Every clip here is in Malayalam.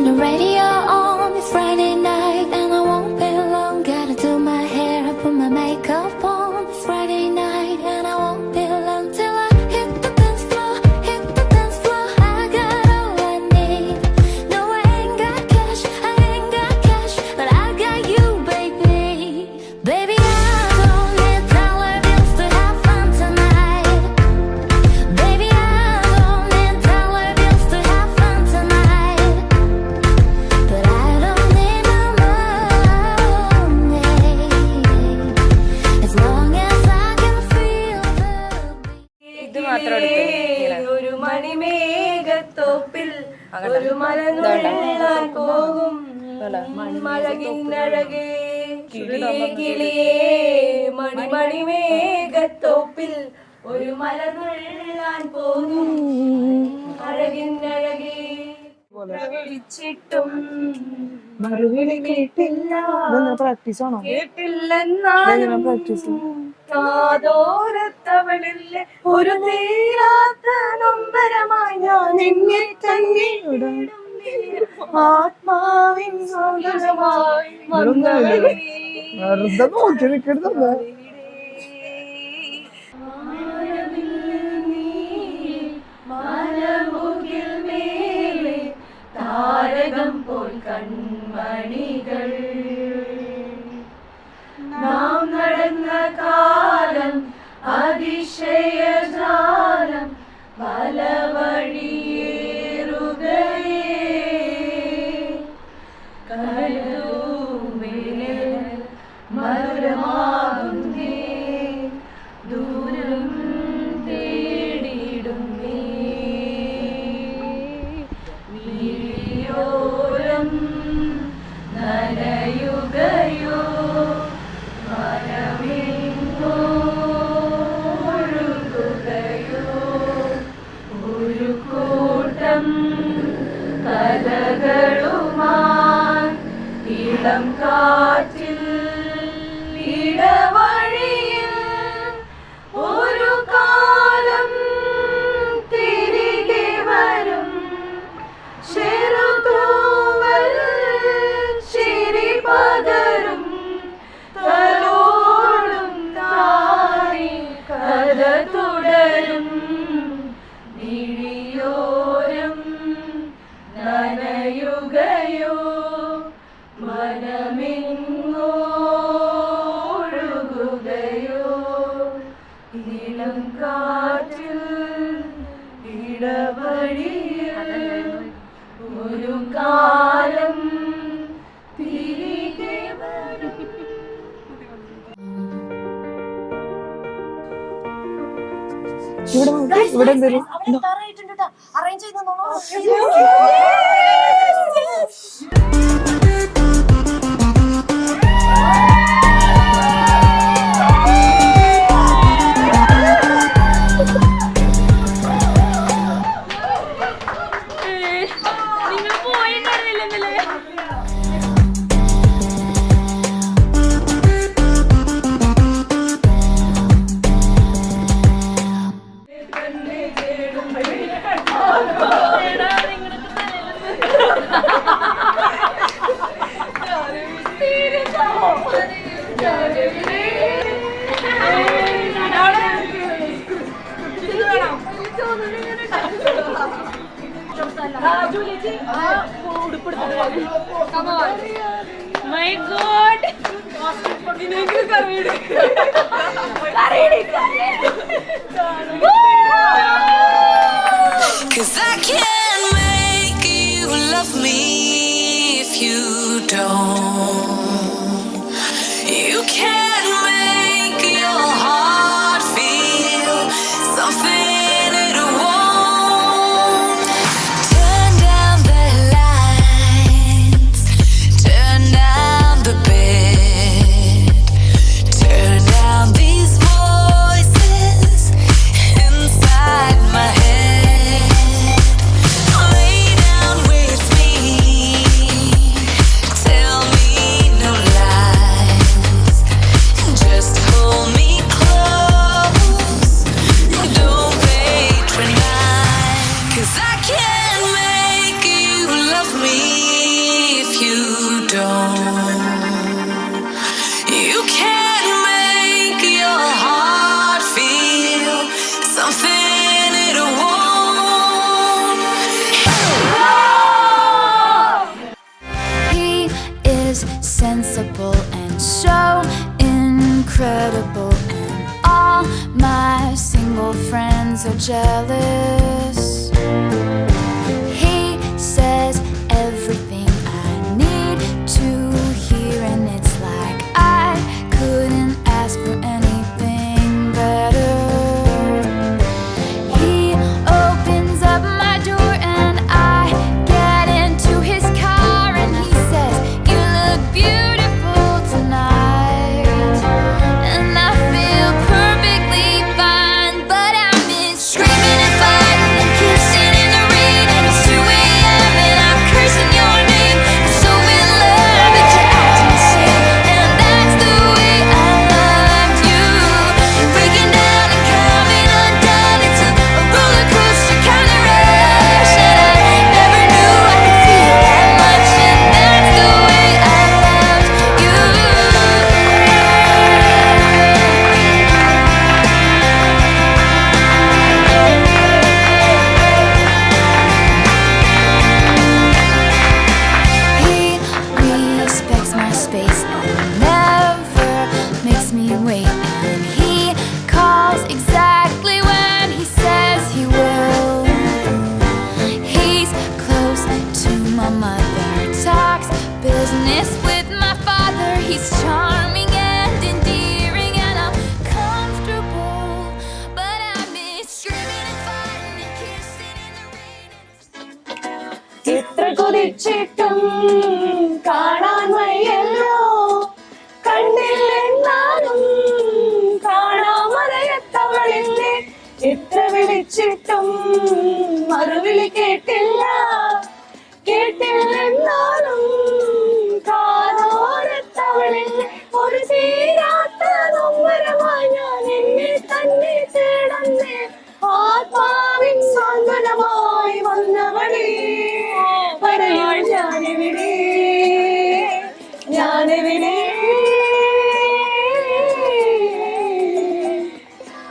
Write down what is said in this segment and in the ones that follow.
the radio on, it's Friday night and I won't be long. Gotta do my hair, I put my makeup on. It's Friday night and I won't be long till I hit the dance floor, hit the dance floor. I got all I need. No, I ain't got cash, but I got you, baby. Baby, I don't need dollar bills to have fun tonight. Baby, I don't need dollar bills to have fun tonight. But I don't need no money as long as I can feel the beat. ഒരു മണിമേഘത്തോപ്പിൽ ഒരു മലനുള്ളാൻ പോകും മഴകിന്നഴകേ കിളിയേ മണിമേഘത്തോപ്പിൽ ഒരു മലനുള്ളാൻ പോകും അഴകിന്നഴകേ വിളിച്ചിട്ടും മറുവിളി കേട്ടില്ലെന്നാലും കാതോരത്തവളിലെ ഒരു തീരാത്ത നൊമ്പരമായി ഞാൻ എന്നെ തന്നെ ആത്മാവിൻ സൗന്ദര്യമായി മലമുകിൽ മേലെ താരകം പോൽ കൺമണികൾ നാം നടന്ന കാലം അതിശയജാലം പല വഴിയേറുകയേ കലൂമിലെ മധുരമാകുന്നേ ദൂരം തേടിയിടുന്നേ വിഴിയോരം നനയുകയോ മനമെങ്ങോ ഒഴുകുകയോ ഒരു കൂട്ടം കഥകളുമായി ഇളം കാറ്റിൽ ഇടവഴിയിൽ ഒരു കാലം തിരികെ വരും ചെറുതൂവൽ ചിരി പകരും തലോടും താരി കഥ തുടരും മിഴിയോരം നനയുകയോ മനമെങ്ങോ ഒഴുകുകയോ ഇളം കാറ്റിൽ ഇടവഴിയിൽ ഒരു കാലം തിരികെ വരും. ഇവിടെ എന്തേലും അറേഞ്ച് ചെയ്ത് My God! Cause I can't make you love me if you don't. You can't make your heart feel something it won't. Turn down the lights, turn down the bed, turn down these voices inside my head. Lay down with me, tell me invincible and so incredible, and all my single friends are jealous. He says everything I need to hear, and it's like I couldn't ask for anything better. He opens up my door and I get into his car, and he says, "You look beautiful tonight." And I feel perfectly fine, but I miss screaming and fighting and kissing in the rain. And it's 2 a.m. and I'm cursing your name. I'm so in love that you're acting insane, and that's the way I loved you. Breaking down and coming undone. It's a roller coaster kind of rush, and I never knew I could feel that much. And that's the way I loved you. He respects my space and never makes me wait, and he calls exactly when he says he will. He's close to my mother, talks business with my father. He's charming and endearing, and I'm comfortable, but I miss screaming and fighting and kissing in the rain. എത്ര കൊതിച്ചിട്ടും കാണാൻ വയ്യല്ലോ, കണ്ടില്ലെന്നാലും കാണാമറയത്തവളില്ലേ. എത്ര വിളിച്ചിട്ടും മറുവിളി കേട്ടില്ല, കേട്ടില്ലെന്നാലും കാതോരത്തവളില്ലേ. ഒരു തീരാത്ത നൊമ്പരമായി ഞാൻ എന്നെ തന്നെ തേടുന്നേ. ആത്മാവിൻ സാന്ത്വനമായി വന്നവളേ, പറയൂ ഞാനെവിടെ, ഞാനെവിടെ.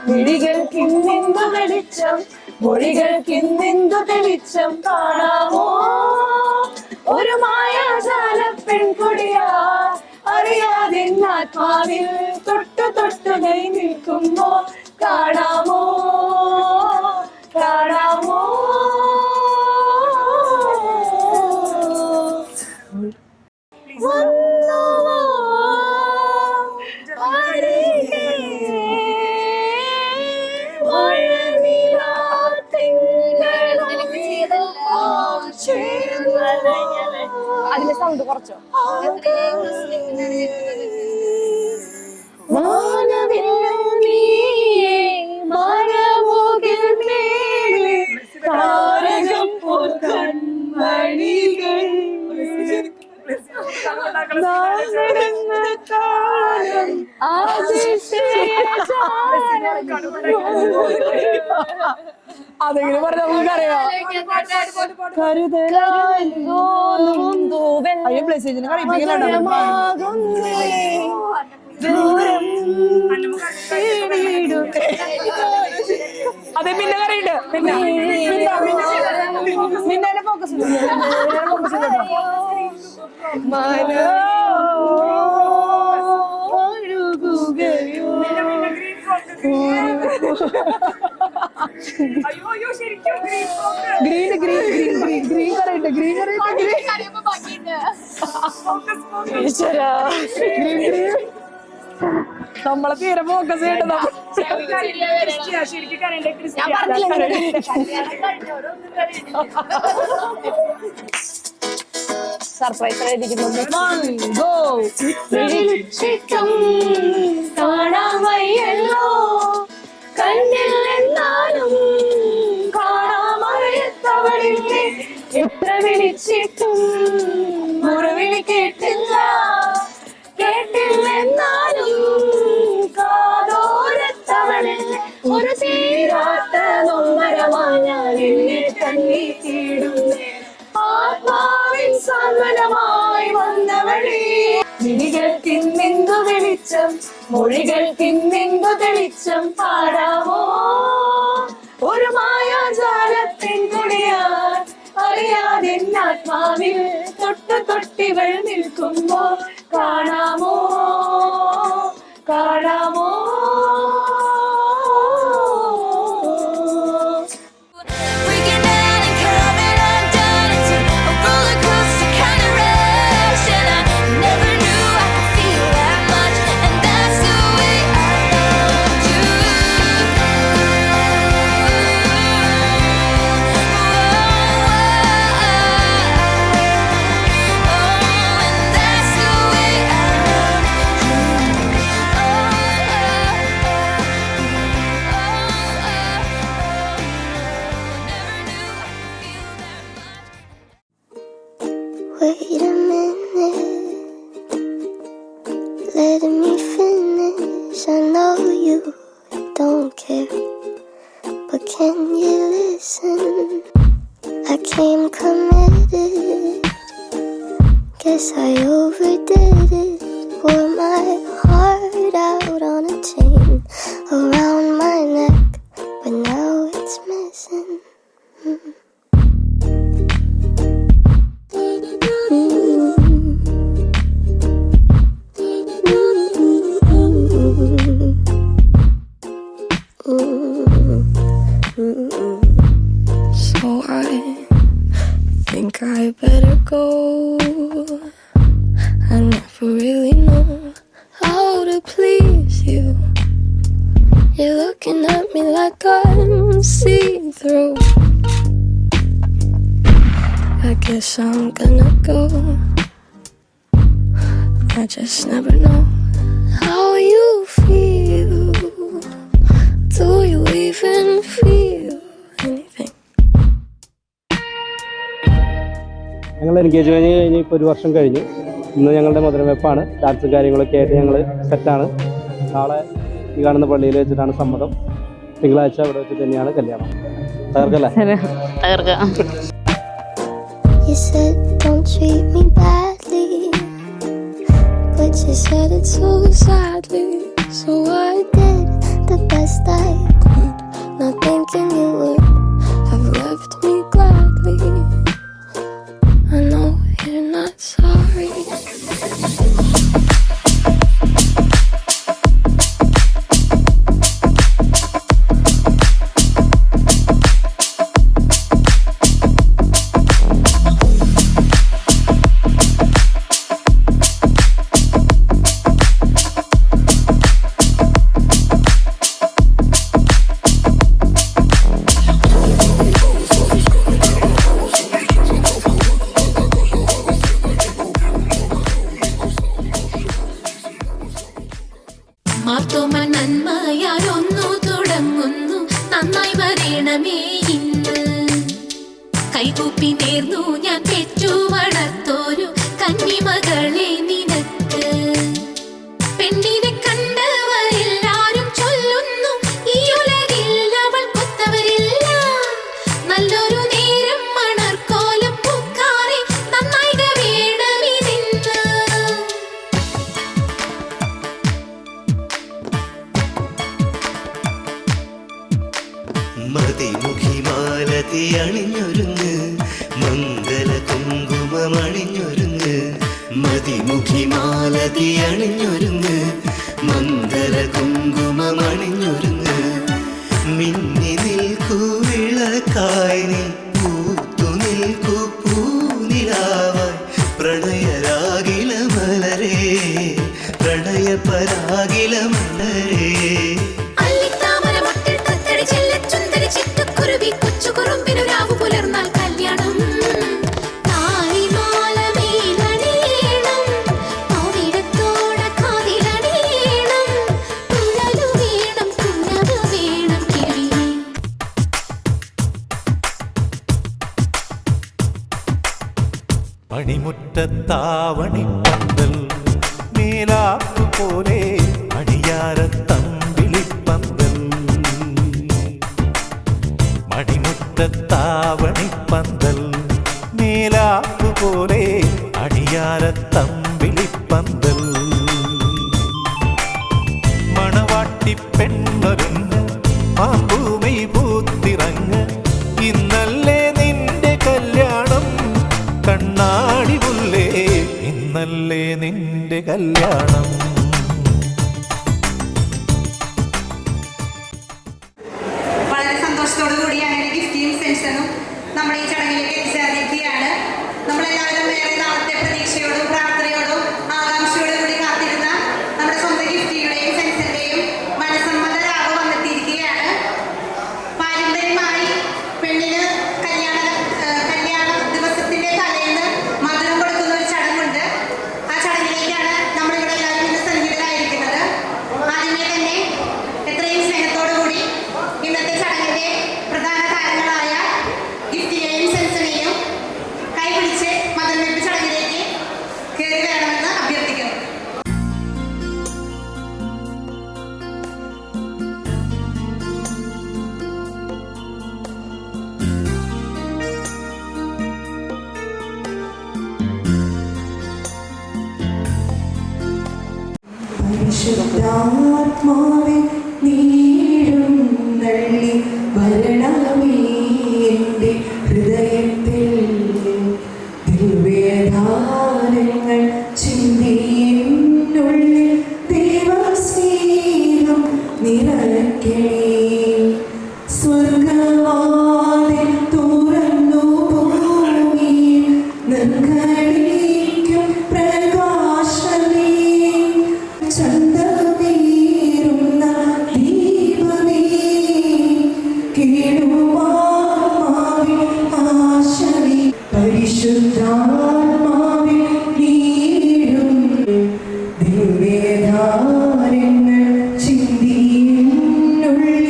മിഴികൾക്കിന്നെന്തു വെളിച്ചം, മൊഴികൾക്കിന്നെന്തു തെളിച്ചം. കാണാമോ ഒരു മായാജാല പെൺകൊടിയാ, അറിയാതെ ആത്മാവിൽ തൊട്ടു തൊട്ടു കൈ നിൽക്കുമ്പോ. കാണാമോ, കാണാമോ. വന്നുവോ അരികെ, മഴനിലാത്തിങ്കളൊപ്പം ചേർന്നു. അതിന്റെ സൗണ്ട് കുറച്ചോ. വാനവില്ലും നീയേ, മരമുകിൽ മേലെ താരകം പോൽ കൺമണികൾ. നാം നടന്ന കാലം അതെങ്കിലും പറഞ്ഞ നമുക്കറിയാം. കരുതലായി തോന്നും തൂവൽ ദൂരം അതെ. പിന്നെ കറിയുണ്ട്, പിന്നെ ഫോക്കസ് മനോഴുകുകയോ. Green green green green green കറിയുണ്ട്, ഗ്രീൻ കറിയുണ്ട്. ഈശ്വരാ, ഗ്രീൻ ഗ്രീൻ നമ്മളെ തീരെ ഫോക്കസ് ചെയ്യേണ്ടത്. സർപ്രൈസ് കാണാൻ വയ്യല്ലോ, കണ്ടില്ലെന്നാലും കാണാമറിയത്തവളില്ലേ. എത്ര വിളിച്ചിട്ടും മുറിവിളി കേട്ടില്ല, കേട്ടില്ലെന്നാലും കാതോരത്തവളില്ലേ. ഒരു തീരാത്ത നൊമ്പരമായി ഞാൻ എന്നെ തന്നെ തേടുന്നേ. ആത്മാവിൻ സാന്ത്വനമായി വന്നവളേ, മിഴികൾക്കിന്നെന്തു വെളിച്ചം, മൊഴികൾക്കിന്നെന്തു തെളിച്ചം. പാടാമോ ഒരു മായാജാലത്തിൻ കൊടിയാൻ, അറിയാതെ ആത്മാവിൽ തൊട്ടു തൊട്ടികൾ നിൽക്കുമ്പോ. കാണാമോ കാണാമോ Breaking down and coming undone. It's a roller coaster kind of rush, and I never knew I could feel that much, and that's the way I loved you. And that's the way I Wait a minute, let me finish. I know you don't care, but can you listen? I came committed, guess I overdid it. Wore my heart out on a chain around my neck, but now it's missing. So I think I better go. I never really know how to please you. You're looking at me like I'm see-through. I guess I'm gonna go. I just never know how you feel. Do you even feel anything? ഞങ്ങൾ എൻഗേജ് കഴിഞ്ഞ് ഇപ്പോൾ 1 വർഷം കഴിഞ്ഞു. ഇന്ന് ഞങ്ങളുടെ മധുരവെപ്പാണ്. ഡാൻസും കാര്യങ്ങളൊക്കെ ആയിട്ട് ഞങ്ങൾ സെറ്റാണ്. നാളെ ഈ കാണുന്ന പള്ളിയിൽ വെച്ചിട്ടാണ് സമ്മതം. തിങ്കളാഴ്ച അവിടെ വെച്ച് തന്നെയാണ് കല്യാണം. തകർക്കല്ലേ? You said don't treat me badly, but you said it so sadly. So I did the best I could, not thinking you would have left me gladly. I know you're not sorry. Marthoma നന്മയാലൊന്നു തുടങ്ങുന്നു, നന്നായി വരണമേ ഇന്ന്. കൈകൂപ്പി നേർന്നു ഞാൻ പെറ്റു വളർത്തോരു കന്നിമകളെ നിനക്ക്. പെണ്ണിനെ കണ്ടവരെല്ലാരും ചൊല്ലുന്നു, ഈ ഉലകിൽ അവൾ കൊത്തവരില്ല. നല്ലൊരു നേരം മണർക്കോലം പൂക്കാറെ നന്നായിക വേണമിതിന്ന്. മതിമുഖിമാലതി അണിഞ്ഞൊരുങ്ങ്, മംഗല കുങ്കുമമണിഞ്ഞൊരുങ്ങ്. മതിമുഖിമാലതി അണിഞ്ഞൊരുങ്ങ്, മംഗല കുങ്കുമമണിഞ്ഞൊരുങ്ങ്. മിന്നി നിൽക്കൂ വിളക്കായി നീ, പൂത്തു നിൽക്കൂ പൂനിലാവായി. പ്രണയരാഗില മലരേ, പ്രണയപരാഗില മലരേ. പണിമുറ്റത്താവണിപ്പന്തൽ മേലാപ്പുപോലെ അടിയാരത്തമ്പിളിപ്പന്തൽ. മണിമുറ്റത്താവണിപ്പന്തൽ മേലാപ്പുപോലെ അടിയാരത്തമ്പിളിപ്പന്തൽ. മണവാട്ടിപ്പെണ്ണൊരുങ്ങ്, മാമ്പൂമി പൂത്തിറങ്ങ്. ഇന്നല്ലേ നിന്റെ കല്യാണം കണ്ണാടി മുല്ലേ, ഇന്നല്ലേ നിന്റെ കല്യാണം. വളരെ സന്തോഷത്തോടു കൂടിയാണ് ഗിഫ്റ്റിയും സെൻസനും നമ്മുടെ ഈ ചടങ്ങിലേക്ക് എത്തിച്ചേർന്നിരിക്കുകയാണ്. നമ്മളെല്ലാവരും ഏറെ നാളത്തെ പ്രതീക്ഷയോടും പ്രാർത്ഥനയോടും ആകാംക്ഷയോടും കൂടി കാത്തിരുന്ന നമ്മുടെ സ്വന്തം ഗിഫ്റ്റിയുടെയും സെൻസന്റെയും മനസ്സമ്മത രാവ് വന്നെത്തിയിരിക്കുകയാണ്. പാരമ്പര്യമായി പെണ്ണിന് കല്യാണ ദിവസത്തിന്റെ തലേന്ന് മധുരം കൊടുക്കുന്ന ഒരു ചടങ്ങുണ്ട്. ആ ചടങ്ങിലേക്കാണ് നമ്മളിവിടെ എല്ലാവരും ഇന്ന് സന്നിഹിതരായിരിക്കുന്നത്. ആദ്യമേ തന്നെ എത്രയും സ്നേഹത്തോടു കൂടി ഇന്നത്തെ ചടങ്ങിന്റെ പ്രധാന താരങ്ങളായ ഗിഫ്റ്റിനെയും സെൻസനെയും കൈപിടിച്ച് മധുരവെപ്പ് ചടങ്ങിലേക്ക് കയറി വരണമെന്ന് അഭ്യർത്ഥിക്കുന്നു. പരിശുദ്ധാത്മാവേ നീഴും നള്ളി വരണമേ എൻ്റെ ഹൃദയത്തിൽ ദിവ്യധാരങ്ങൾ ചിന്തിയുള്ളിൽ ദൈവസ്നേഹം നിറയ്ക്കണേ. സ്വർഗവാതിൽ തുറന്നു ഭൂമിയിൽ നിർഘടിക്കും പ്രകാശമേ. ചന്തമേറുന്ന ദീപമേ കേടുമാത്മാവിൻ ആശമേ. പരിശുദ്ധാത്മാവിൻ നീഴും ദിവ്യധാരങ്ങൾ ചിന്തിയുള്ളിൽ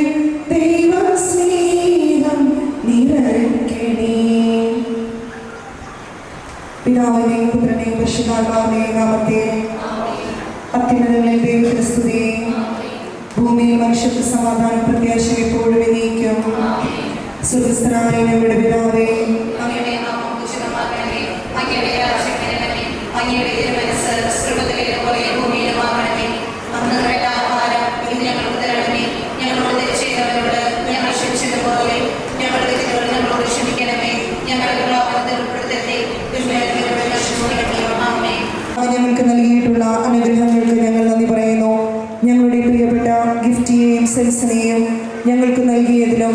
ദൈവസ്നേഹം നിറയ്ക്കണേ. പിതാവിനെയും പുത്രനെയും പരിശുദ്ധാത്മാവിനെയും നാമത്തെ അത്യുന്നതങ്ങളിൽ ദൈവത്തിന് സ്തുതി. ഭൂമിയിൽ മനുഷ്യർക്ക് സമാധാനം പ്രത്യാശ എപ്പോഴും എന്നേക്കും. സ്വർഗ്ഗസ്ഥനായ ഞങ്ങളുടെ പിതാവേ, അങ്ങയുടെ നാമം പൂജിതമാകണമേ. അങ്ങയുടെ രാജ്യം വരണമേ. അങ്ങയുടെ തിരുമനസ്സ് സ്വർഗ്ഗത്തിലെ പോലെ ഭൂമിയിലുമാകണമേ. അന്ന് വേണ്ട ആഹാരം ഇന്ന് ഞങ്ങൾക്ക് തരണമേ. ഞങ്ങളോട് തെറ്റ് ചെയ്തവരോട് ഞങ്ങൾ ക്ഷമിച്ചതുപോലെ ഞങ്ങളുടെ തെറ്റുകൾ ഞങ്ങളോട് ക്ഷമിക്കണമേ. ഞങ്ങളുടെ പ്രലോഭനത്തിൽ ഉൾപ്പെടുത്തരുതേ. ദുഷ്ടതയോട് രക്ഷിക്കണമേ. ആമേൻ. ഞങ്ങൾക്ക് നൽകിയിട്ടുള്ള അനുഗ്രഹങ്ങൾക്ക് ഞങ്ങൾ നന്ദി പറയുന്നു. ഞങ്ങളുടെ പ്രിയപ്പെട്ട ഗിഫ്റ്റിയെയും സെൻസിനെയും ഞങ്ങൾക്ക് നൽകിയതിലും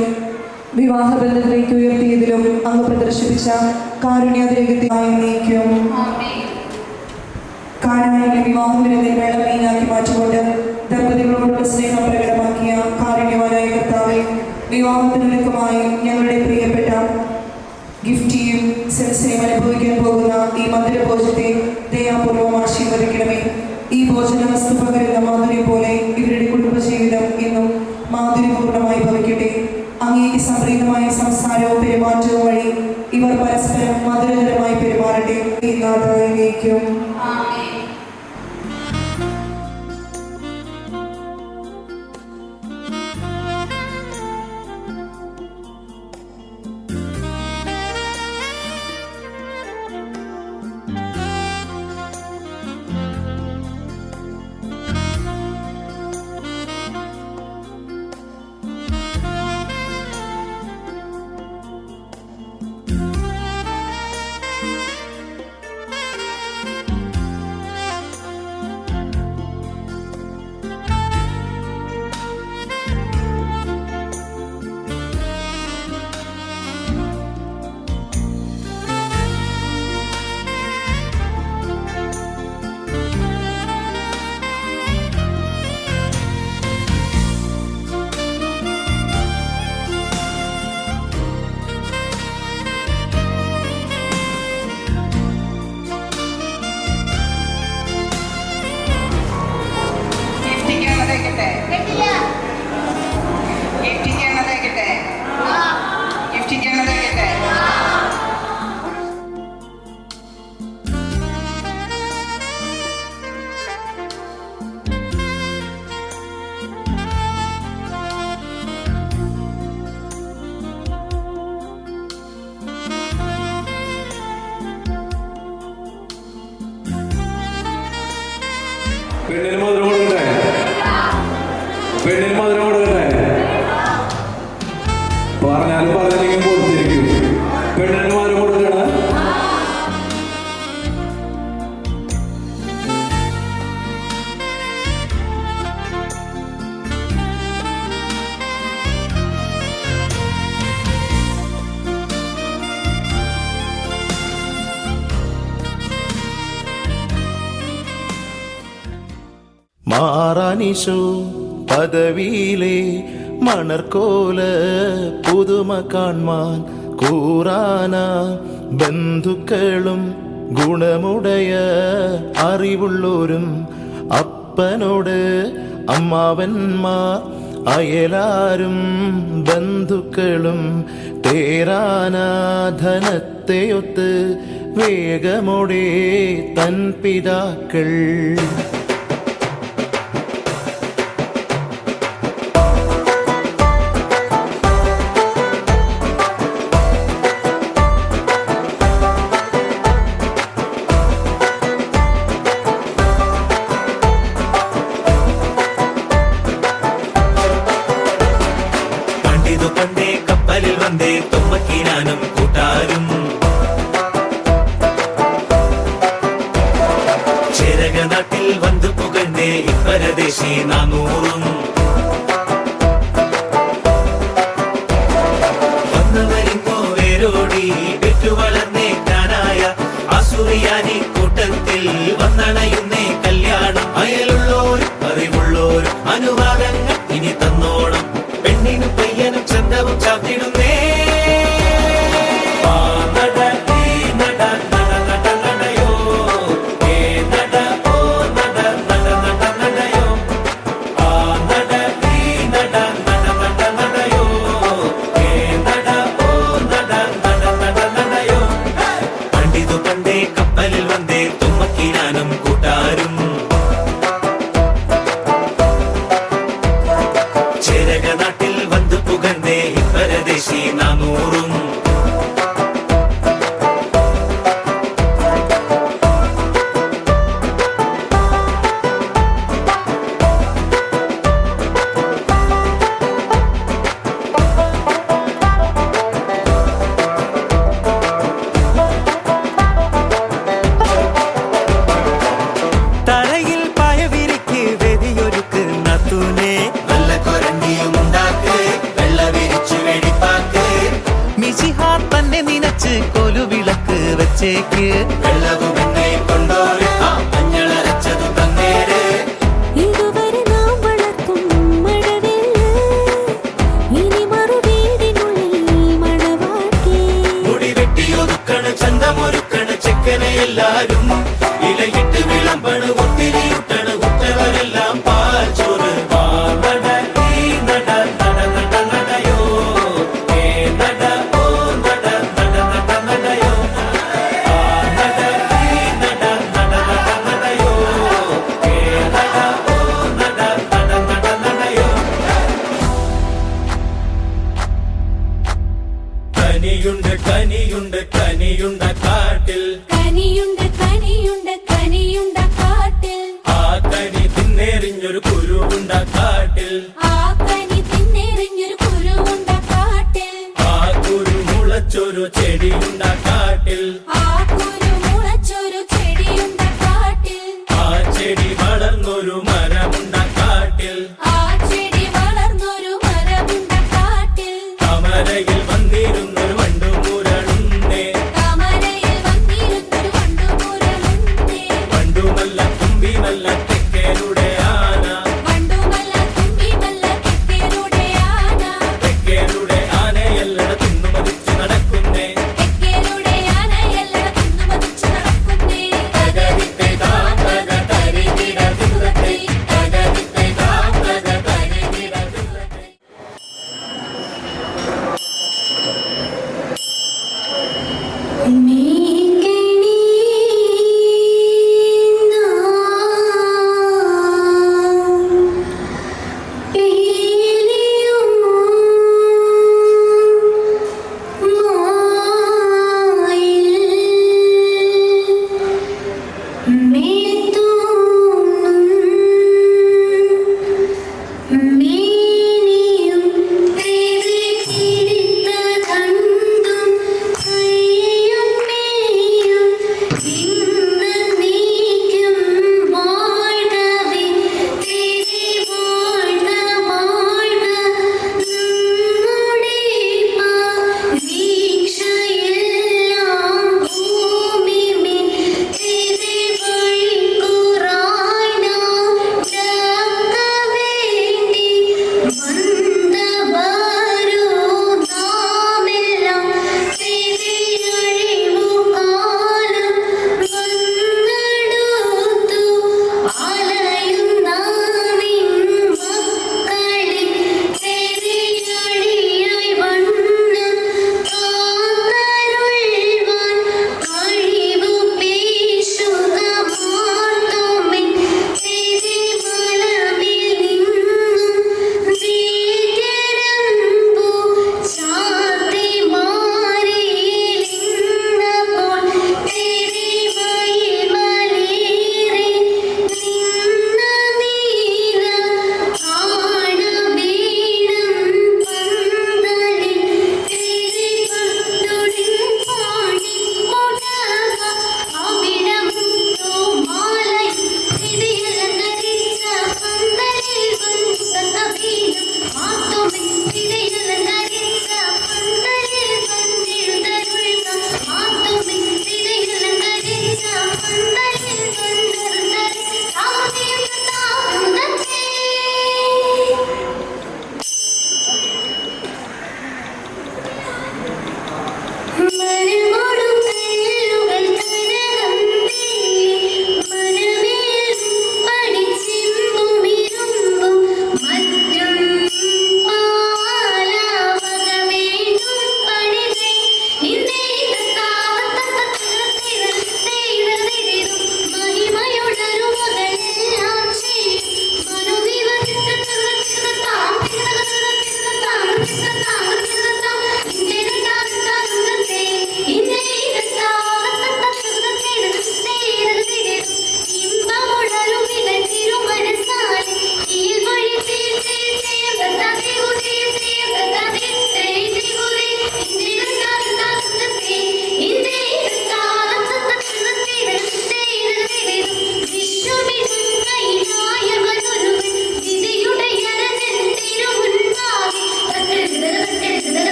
വിവാഹബന്ധത്തിലേക്ക് ഉയർത്തിയതിലും അങ്ങ് പ്രദർശിപ്പിച്ച കാരുണ്യാതിരേകത്തിനായി നീക്കും. കാനായിലെ വിവാഹവിരുദ്ധ വേളമീനാക്കി മാറ്റിക്കൊണ്ട് ദമ്പതികളോടുള്ള സ്നേഹം പ്രകടമാക്കിയ കാരുണ്യവാനായ കർത്താവെ, വിവാഹത്തിനൊരുക്കമായി ഞങ്ങളുടെ പ്രിയപ്പെട്ട ഗിഫ്റ്റിയും സെൻസിനെയും അനുഭവിക്കാൻ പോകുന്ന ഈ മധുരഭോജത്തെ ദയാപൂർവം ആശീർവദിക്കണമേ. ഈ ഭോജന വസ്തു പകരുന്ന മാധുര്യം പോലെ ഇവരുടെ കുടുംബജീവിതം എന്നും മാധുര്യപൂർണ്ണമായി ഭവിക്കട്ടെ. അങ്ങേക്ക് സംപ്രീതമായ സംസാരവും പെരുമാറ്റവും വഴി ഇവർ പരസ്പരം മധുരതരമായി പെരുമാറട്ടെ. ഈ നാഥായിലേക്കും. പെണ്ണിന് മധുരം കൊടുക്കട്ടെ. പെണ്ണിന് മധുരം കൊടുക്കട്ടെ. പറഞ്ഞാലും പറഞ്ഞില്ലെങ്കിൽ കൊടുത്തിരിക്കും. പെണ്ണിന് മധുരം കൊടുക്കണ. മാറാനിശോ പദവിയിലെ മണർക്കോല പുതുമ കാൺമാൻ കൂറാന ബന്ധുക്കളും ഗുണമുടയ അറിവുള്ളോരും അപ്പനോട് അമ്മാവന്മാർ അയലാരും ബന്ധുക്കളും തേരാനാധനത്തെയൊത്ത് വേഗമോടെ തൻ പിതാക്കൾ പണ്ടേ കപ്പലിൽ വന്നേ തുമ്മക്കീനാനും കൂട്ടാരും ചേരക നാട്ടിൽ വന്ന് പുകഴ്ന്നേ ഇപ്പരദേശി 400 വന്നവരിങ്ങോ വേരോടി വെറ്റു വളർന്നേക്കാനായ അസുറിയാനി കൂട്ടത്തിൽ വന്നണയുന്നേ കല്യാണം അയലുള്ളോരും അറിവുള്ളോരും അനുവാദങ്ങൾ ഇനി തന്നോണം പെണ്ണിനും പയ്യനും ചന്തവും ചാത്തിടുന്നേ പണ്ടിതു പണ്ടേ കപ്പലിൽ വന്നേ തുമ്മക്കീനാനും കൂട്ടാരും ചേരക നാട്ടിൽ വന്ന് പുകഴ്ന്നേ ഇപ്പരദേശി 400 തലയിൽ പായവിരിക്ക് വെതിയൊരുക്ക് നത്തുനേ നല്ല കൊരണ്ടിയും ഉണ്ടാക്ക് വെള്ള വിരിച്ചു വെടിപ്പാക്ക് മിശിഹാ തന്നെ നിനച്ച് കൊലുവിളക്ക് വെച്ചേക്ക് വെള്ളവും എണ്ണയും കൊണ്ടോര് മഞ്ഞളരച്ചതു തന്നേര് ഇതുവരെ നാം വളർത്തും മഴവില്ല് ഇനി മറുവീടിനുള്ളിൽ മണവാട്ടി മുടി വെട്ടിയൊതുക്കണ് ചന്തമൊരുക്കണ് ചെക്കനെ എല്ലാരും ഇലയിട്ട് വിളമ്പണ് ഒത്തിരിയുട്ടണ് ഉറ്റവരെല്ലാം പാൽ ചോറ് കനിയുണ്ട് കനിയുണ്ട് കനിയുണ്ട കാട്ടിൽ കനിയുണ്ട് കനിയുണ്ട് കനിയുണ്ട കാട്ടിൽ ആ കനി തിന്നെറിഞ്ഞൊരു കുരുവുണ്ട കാട്ടിൽ ആ കനി തിന്നെറിഞ്ഞൊരു കുരുവുണ്ട കാട്ടിൽ ആ കുരു മുളച്ചൊരു ചെടിയുണ്ട കാട്ടിൽ ആ കുരു മുളച്ചൊരു ചെടിയുണ്ട കാട്ടിൽ ആ ചെടി വളർന്നൊരു മരമുണ്ട കാട്ടിൽ ആ ചെടി വളർന്നൊരു മരമുണ്ട കാട്ടിൽ കമരയിൽ വന്നിരുന്നൊരു വണ്ടുമുരളുന്നേ താമരയിൽ വന്നിരുന്നൊരു വണ്ടുമുരളുണ്ടേ വണ്ടുമല്ല തുമ്പിമല്ല തെക്കേരുടെ ആന വണ്ടുമല്ല തുമ്പിമല്ല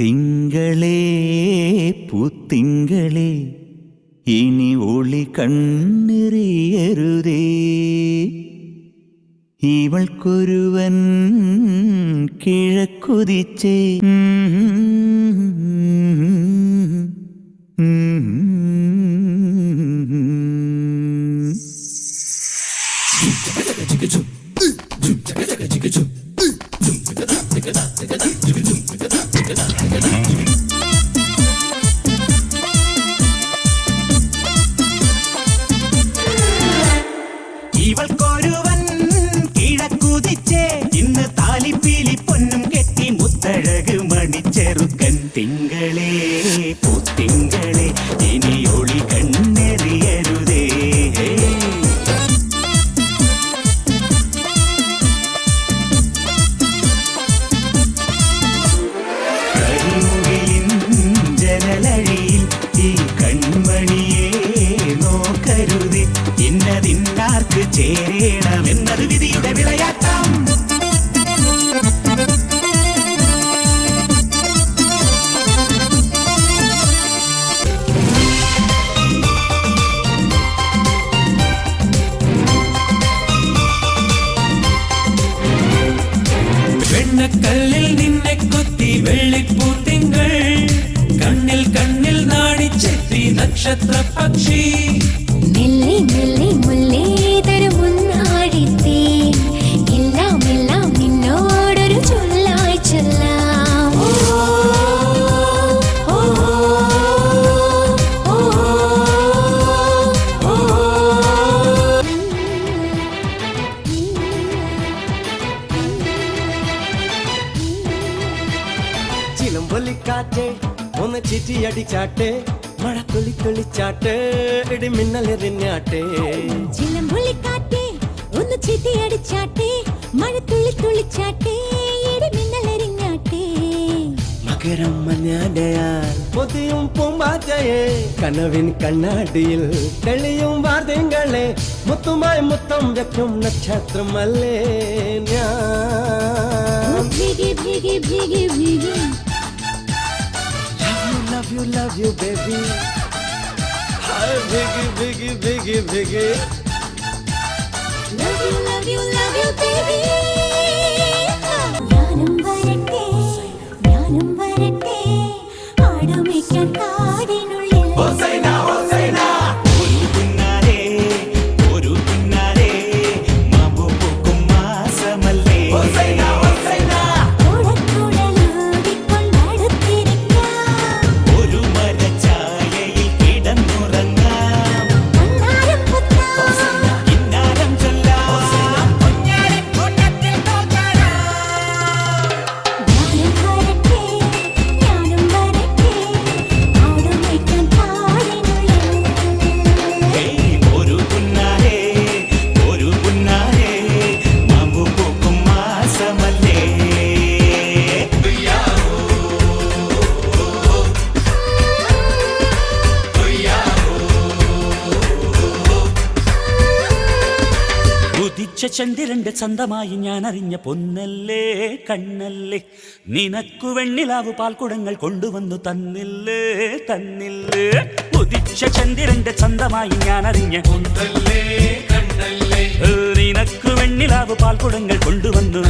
തിങ്കളേ പൂത്തിങ്കളേ ഇനി ഒളി കണ്ണെറിയരുതേ ഇവൾക്കൊരുവൻ കിഴക്കുതിച്ചേ ഇവൾക്കൊരുവൻ കിഴക്കുതിച്ചേ ഇന്ന് താലിപ്പീലി പൊന്നും കെട്ടി മുത്തഴക് മണിച്ചെറുക്കൻ തിങ്കളേ പൂത്തിങ്കളേ ഇനി ഒളി കണ്ണെറിയരുതേ കരിമുകിലിൻ ജനലഴിയിൽ ഈ കൺമണിയെ നോക്കരുതേ ഇന്നതിന്നാർക്ക് ചേരണമെന്നത് വിധിയുടെ വിളയാട്ടം വെണ്ണക്കല്ലിൽ നിന്നെ കൊത്തി വെള്ളിപ്പൂത്തിങ്കൾ കണ്ണിൽ കണ്ണിൽ നാണിച്ചെത്തി നക്ഷത്ര പക്ഷി മെല്ലെ മെല്ലെ മുല്ലേതൊരു മുന്നാടിത്തേ എല്ലാം എല്ലാം നിന്നോടൊരു ചൊല്ലായി ചൊല്ലാം ചിലമ്പൊലിക്കാറ്റേ ഒന്ന് ചിറ്റിയടിച്ചാട്ടെ മഴ തുള്ളിച്ചാട്ടെ ഇടി മിന്നലെറിഞ്ഞാട്ടെ ചിലമ്പൊലിക്കാറ്റേ ഒന്ന് ചീട്ടിയടിച്ചാട്ടെ മഴ തുള്ളിച്ചാട്ടെ ഇടി മിന്നലെറിഞ്ഞാട്ടെ മകരം മഞ്ഞാടയാൽ പൊതിയും പൂമ്പാറ്റയെ കനവിൻ കണ്ണാടിയിൽ തെളിയും വാർത്തകളെ മുത്തുമായി മുത്തം വെക്കും നക്ഷത്രമല്ലേ ഞാൻ ഭീഗി ഭീഗി ഭീഗി ഭീഗി love you baby hi biggie biggie biggie biggie love you baby ഞാനും വരട്ടെ ആടുമേക്കാൻ കാടിനുള്ളിൽ ഹൊസൈന ഹൊസൈന ഒരു പിന്നാലെ മാമ്പു പൂക്കും മാസമല്ലേ ഹൊസൈന ഹൊസൈന ഒരു മരച്ചായയിൽ കിടന്നുറങ്ങാം ഇന്നാരം ചൊല്ലാം പൊന്നാരക്കൂട്ടത്തിൽ തോറ്റാടാം ഒരു പുന്നാരെ മാമ്പു പൂക്കും മാസമല്ലേ ഉദിച്ച ചന്ദ്രന്റെ ചന്തമായി ഞാൻ അറിഞ്ഞ പൊന്നല്ലേ കണ്ണല്ലേ നിനക്കു വെണ്ണിലാവ് പാൽക്കുടങ്ങൾ കൊണ്ടുവന്നു തന്നില്ലേ ഉദിച്ച ചന്ദ്രന്റെ ചന്തമായി ഞാൻ അറിഞ്ഞ പൊന്നല്ലേ കണ്ണല്ലേ നിനക്കു വെണ്ണിലാവ് പാൽക്കുടങ്ങൾ കൊണ്ടുവന്നു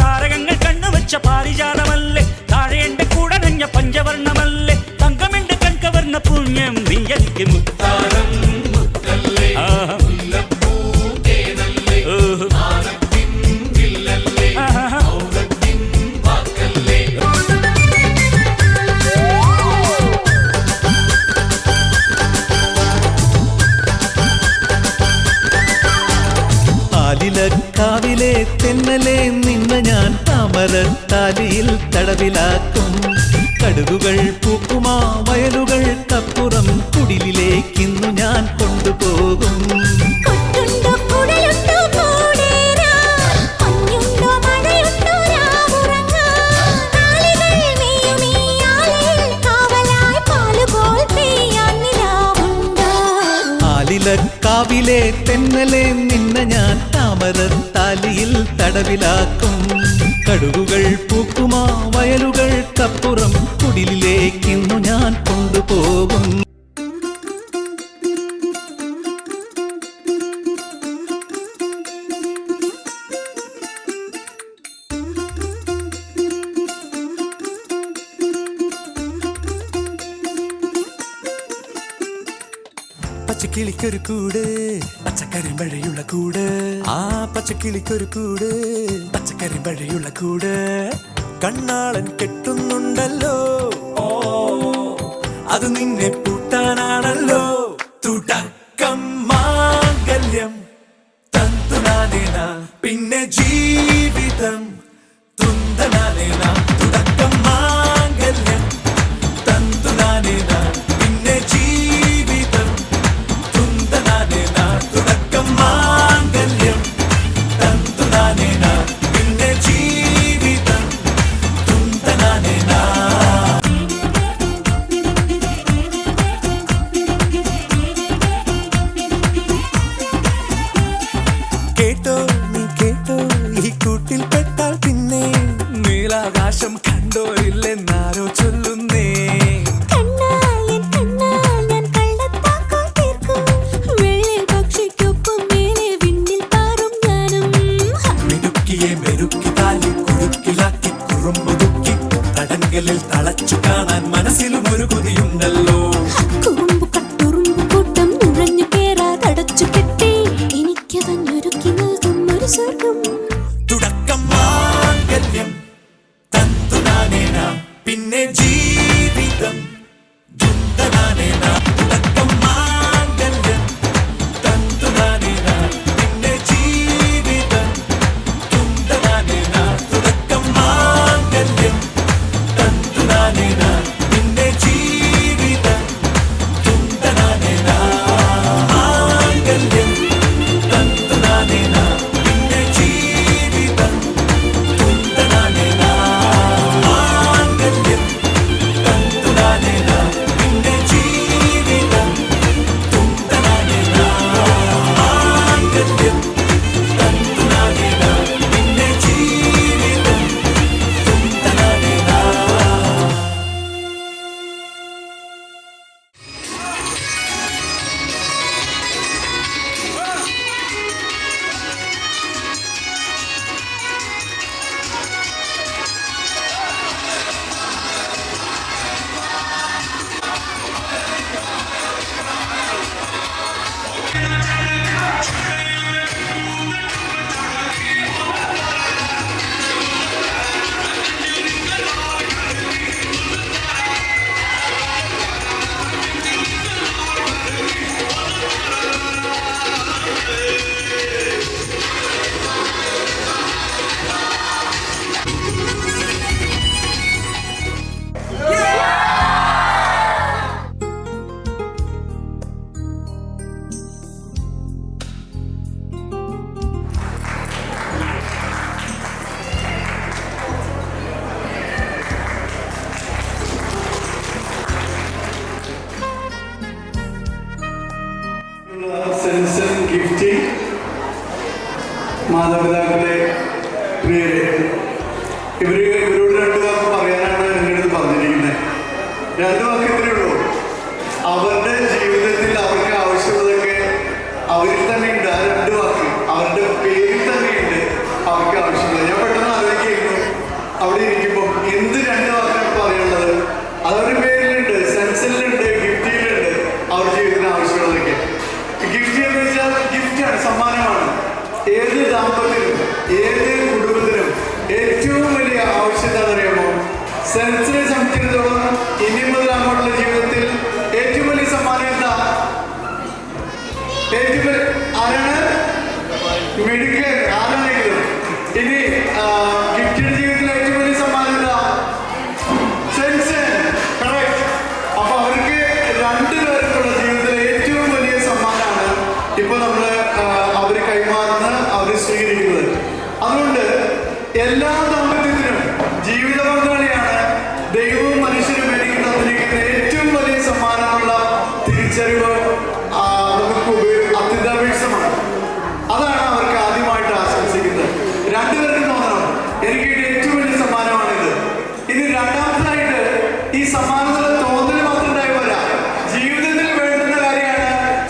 താരകങ്ങൾ കണ്ണുവച്ച പാരിജാതമല്ലേ താഴെ എന്റെ കൂടനഞ്ഞ പഞ്ചവർണ്ണമല്ലേ തങ്കമെന്റെ കൺകവർണ്ണ പുണ്യം നീ എനിക്ക് മുത്താരം ആലിലക്കാവിലെ തെന്നലെ നിന്ന ഞാൻ താമരത്താലിയിൽ തടവിലാക്കും കടുകുകൾ പൂക്കുമാ വയലുകൾക്കപ്പുറം കുടിലിലേക്കിന്നു ഞാൻ കൊണ്ടുപോകും ആലിലക്കാവിലെ തെന്നലെ നിന്ന ഞാൻ താമരത്താലിൽ താലിയിൽ തടവിലാക്കും. കടുകുകൾ പൂക്കുമാ വയലുകൾക്കപ്പുറം കുടിലിലേക്കിന്നു ഞാൻ കൊണ്ടുപോകും. പച്ചക്കിളിക്കൊരു കൂട്, പച്ചക്കരിമ്പഴയുള്ള കൂട്. ആ പച്ചക്കിളിക്കൊരു കൂട്, പച്ചക്കരിമ്പഴയുള്ള കൂട്. കണ്ണാളൻ കെട്ടുന്നുണ്ടല്ലോ, അത് നിന്നെ പൂട്ടാനാണല്ലോ. തുടക്കം മാംഗല്യം തന്തുനാനേന, പിന്നെ ജീവിതം തുന്തനാനേന. തുടക്കം മാംഗല്യം തന്തുനാനേന, പിന്നെ ജീവിതം തുന്തനാനേന. തുടക്കം മാംഗല്യം തന്തുനാനേന, പിന്നെ ജീവിതം തുന്തനാനേന. കേട്ടോ നീ കേട്ടോ, ഈ കൂട്ടിൽ പെട്ടാൽ പിന്നെ നീലാകാശം കണ്ടോരില്ലെന്നാരോ ചൊല്ലുന്നേ. മിടുക്കിയെ മെരുക്കി താലി കുരുക്കിലാക്കി കുറുമ്പുതുക്കി തടങ്കലിൽ തളച്ചു കാണാൻ മനസ്സിലും ഒരു കൊതിയുണ്ടല്ലോ. തുടക്കം മാംഗല്യം തന്തുനാനേന, പിന്നെ ജീവിതം തുന്തനാനേന. തുടക്കം മാംഗല്യം തന്തുനാനേന, പിന്നെ ജീവിതം തുന്തനാനേന. തുടക്കം മാംഗല്യം തന്തുനാനേന, പിന്നെ ജീവിതം തുന്തനാനേന. മാംഗല്യം തന്തുനാനേന, പിന്നെ ജീവിതം തുന്തനാനേന. മാംഗല്യം തന്തുനാനേന, പിന്നെ ജീവിതം തുന്തനാനേന. മാംഗല്യം തന്തുനാനേന, പിന്നെ ജീവിതം തുന്തനാനേന. സെൻസൻ ഗിഫ്റ്റിംഗ് മാതാപിതാക്കളെ പ്രിയരെ, ഇവരോട് രണ്ടു വാക്ക് പറയാനാണ് എൻ്റെ അടുത്ത് പറഞ്ഞിരിക്കുന്നത്. രണ്ടു വാക്ക് ഇത്രയേ ഉള്ളൂ. അവരുടെ ജീവിതത്തിൽ അവർക്ക് ആവശ്യമുള്ളതൊക്കെ അവരിൽ തന്നെ ഉണ്ട്. ആ രണ്ടു വാക്ക് അവരുടെ പേരിൽ തന്നെയുണ്ട് അവർക്ക് ആവശ്യമുള്ളത്. ഞാൻ പെട്ടെന്ന് ആലോചിക്കുന്നു അവിടെ ഇരിക്കുമ്പോൾ എന്ത് രണ്ട് വാക്കാണ് പറയാനുള്ളത്. അതവരുടെ പേരിലുണ്ട്, സെൻസനിലുണ്ട്, ഗിഫ്റ്റിയിലുണ്ട് അവരുടെ ജീവിതത്തിന് ആവശ്യമുള്ളതൊക്കെ. ഗിഫ്റ്റ് എന്ന് വെച്ചാൽ ഗിഫ്റ്റാണ്, സമ്മാനമാണ്. ഏത് ദാമ്പത്യത്തിനും ഏത് കുടുംബത്തിനും ഏറ്റവും വലിയ ആവശ്യം എന്താണെന്നറിയാമോ? സെൻസിനെ സംബന്ധിച്ചിടത്തോളം ഇനി മുതൽ അങ്ങോട്ടുള്ള ജീവിതത്തിൽ ഏറ്റവും വലിയ സമ്മാനം എന്താ? ഏറ്റവും ആരാണ് മിടുക്കൻ? ആരാണെങ്കിലും ഇനി ഗിഫ്റ്റിന്റെ ജീവിതത്തിൽ ഏറ്റവും വലിയ സമ്മാനം എന്താ? സെൻസൻ. കറക്റ്റ്. അപ്പൊ അവർക്ക് രണ്ടുപേർക്കുള്ള ജീവിതത്തിലെ ഏറ്റവും വലിയ സമ്മാനമാണ് ഇപ്പൊ നമ്മള് അവര് കൈമാറുന്ന, അവര് സ്വീകരിക്കുന്നത്. അതുകൊണ്ട് എല്ലാ ദാമ്പത്യത്തിനും ജീവിത പങ്കാളിയാണ് ദൈവവും മനുഷ്യരും ഈ സമ്മാനത്തിലെ തോന്നൽ മാത്രം ഉണ്ടായി പോരാ, ജീവിതത്തിൽ വേണ്ടുന്ന കാര്യമാണ്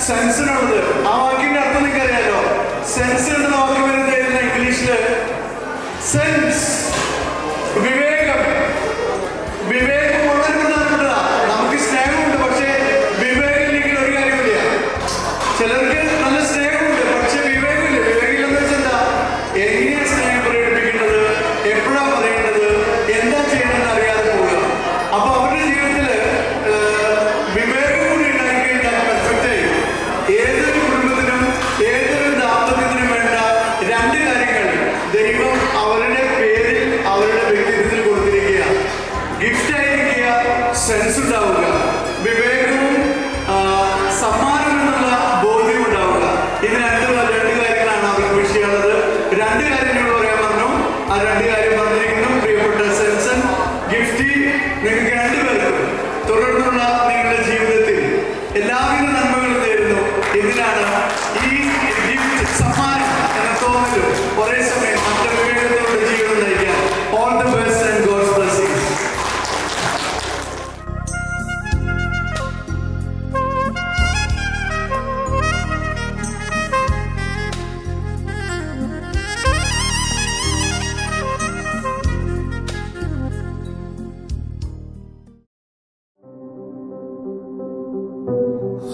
സെൻസിനുള്ളത്. ആ വാക്കിന്റെ അർത്ഥം നിങ്ങൾക്ക് അറിയാലോ. സെൻസ് എന്ന വാക്ക് വരുന്നത് ഇംഗ്ലീഷില് സെൻസ്, വിവേകം. വിവേകം വളരെ പ്രധാനപ്പെട്ടതാണ്. നമുക്ക് സ്നേഹമുണ്ട്, പക്ഷേ വിവേകം ഇല്ലെങ്കിൽ ഒരു കാര്യമില്ല. ചിലർക്ക് നല്ല സ്നേഹമുണ്ട്, പക്ഷെ വിവേകമില്ല. വിവേകമില്ലെന്ന് വെച്ചാൽ എന്താ? എങ്ങനെയാണ് സ്നേഹം പ്രകടിപ്പിക്കേണ്ടത്, എപ്പോഴാണ് പറയേണ്ടത്, എന്താ ചെയ്യണമെന്ന് അറിയാതെ പോവുക. അപ്പൊ അവരുടെ ജീവിതത്തില് വിവേകം കൂടി ഉണ്ടായിക്കഴിഞ്ഞാൽ പെർഫെക്റ്റായി. ഏതൊരു കുടുംബത്തിനും ഏതൊരു ദാമ്പത്യത്തിനും വേണ്ട രണ്ട് കാര്യങ്ങൾ ദൈവം അവരുടെ പേരിൽ അവരുടെ വ്യക്തിത്വത്തിൽ കൊടുത്തിരിക്കുക. ഗിഫ്റ്റ് ആയിരിക്കുക, സെൻസ് ഉണ്ടാവുക, വിവേകവും സമ്മാനം എന്നുള്ള ബോധ്യം ഉണ്ടാവുക. ഇത് രണ്ട് കാര്യങ്ങളാണ് അവർക്ക് വിഷയമുള്ളത്. രണ്ട് കാര്യങ്ങൾ പറയാൻ പറഞ്ഞു. ആ രണ്ട് കാര്യം പറഞ്ഞിരിക്കുന്നു. പ്രിയപ്പെട്ട സെൻസൺ, ഗിഫ്റ്റ്, നിങ്ങൾക്ക് രണ്ടുപേർക്കും തുടർന്നുള്ള നിങ്ങളുടെ ജീവിതത്തിൽ എല്ലാവിധ നന്മകളും നേരുന്നു. എന്തിനാണ് ഈ ഗിഫ്റ്റ്, സമ്മാനം എന്ന തോന്നലും ഒരേ സമയം നമ്മുടെ വിവേകത്തോടെ ജീവിതം നയിക്കാൻ. All the best and God's blessings.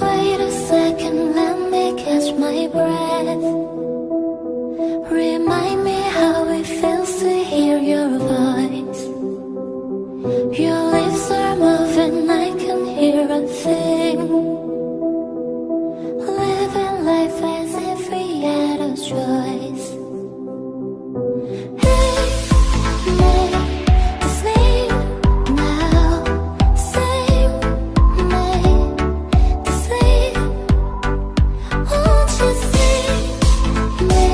Wait a second, let me catch my breath. Remind me how it feels to hear your voice. Your lips are moving, I can hear a thing. Living life as if we had a choice. Hey, make this name now. Save me this name. Won't you see me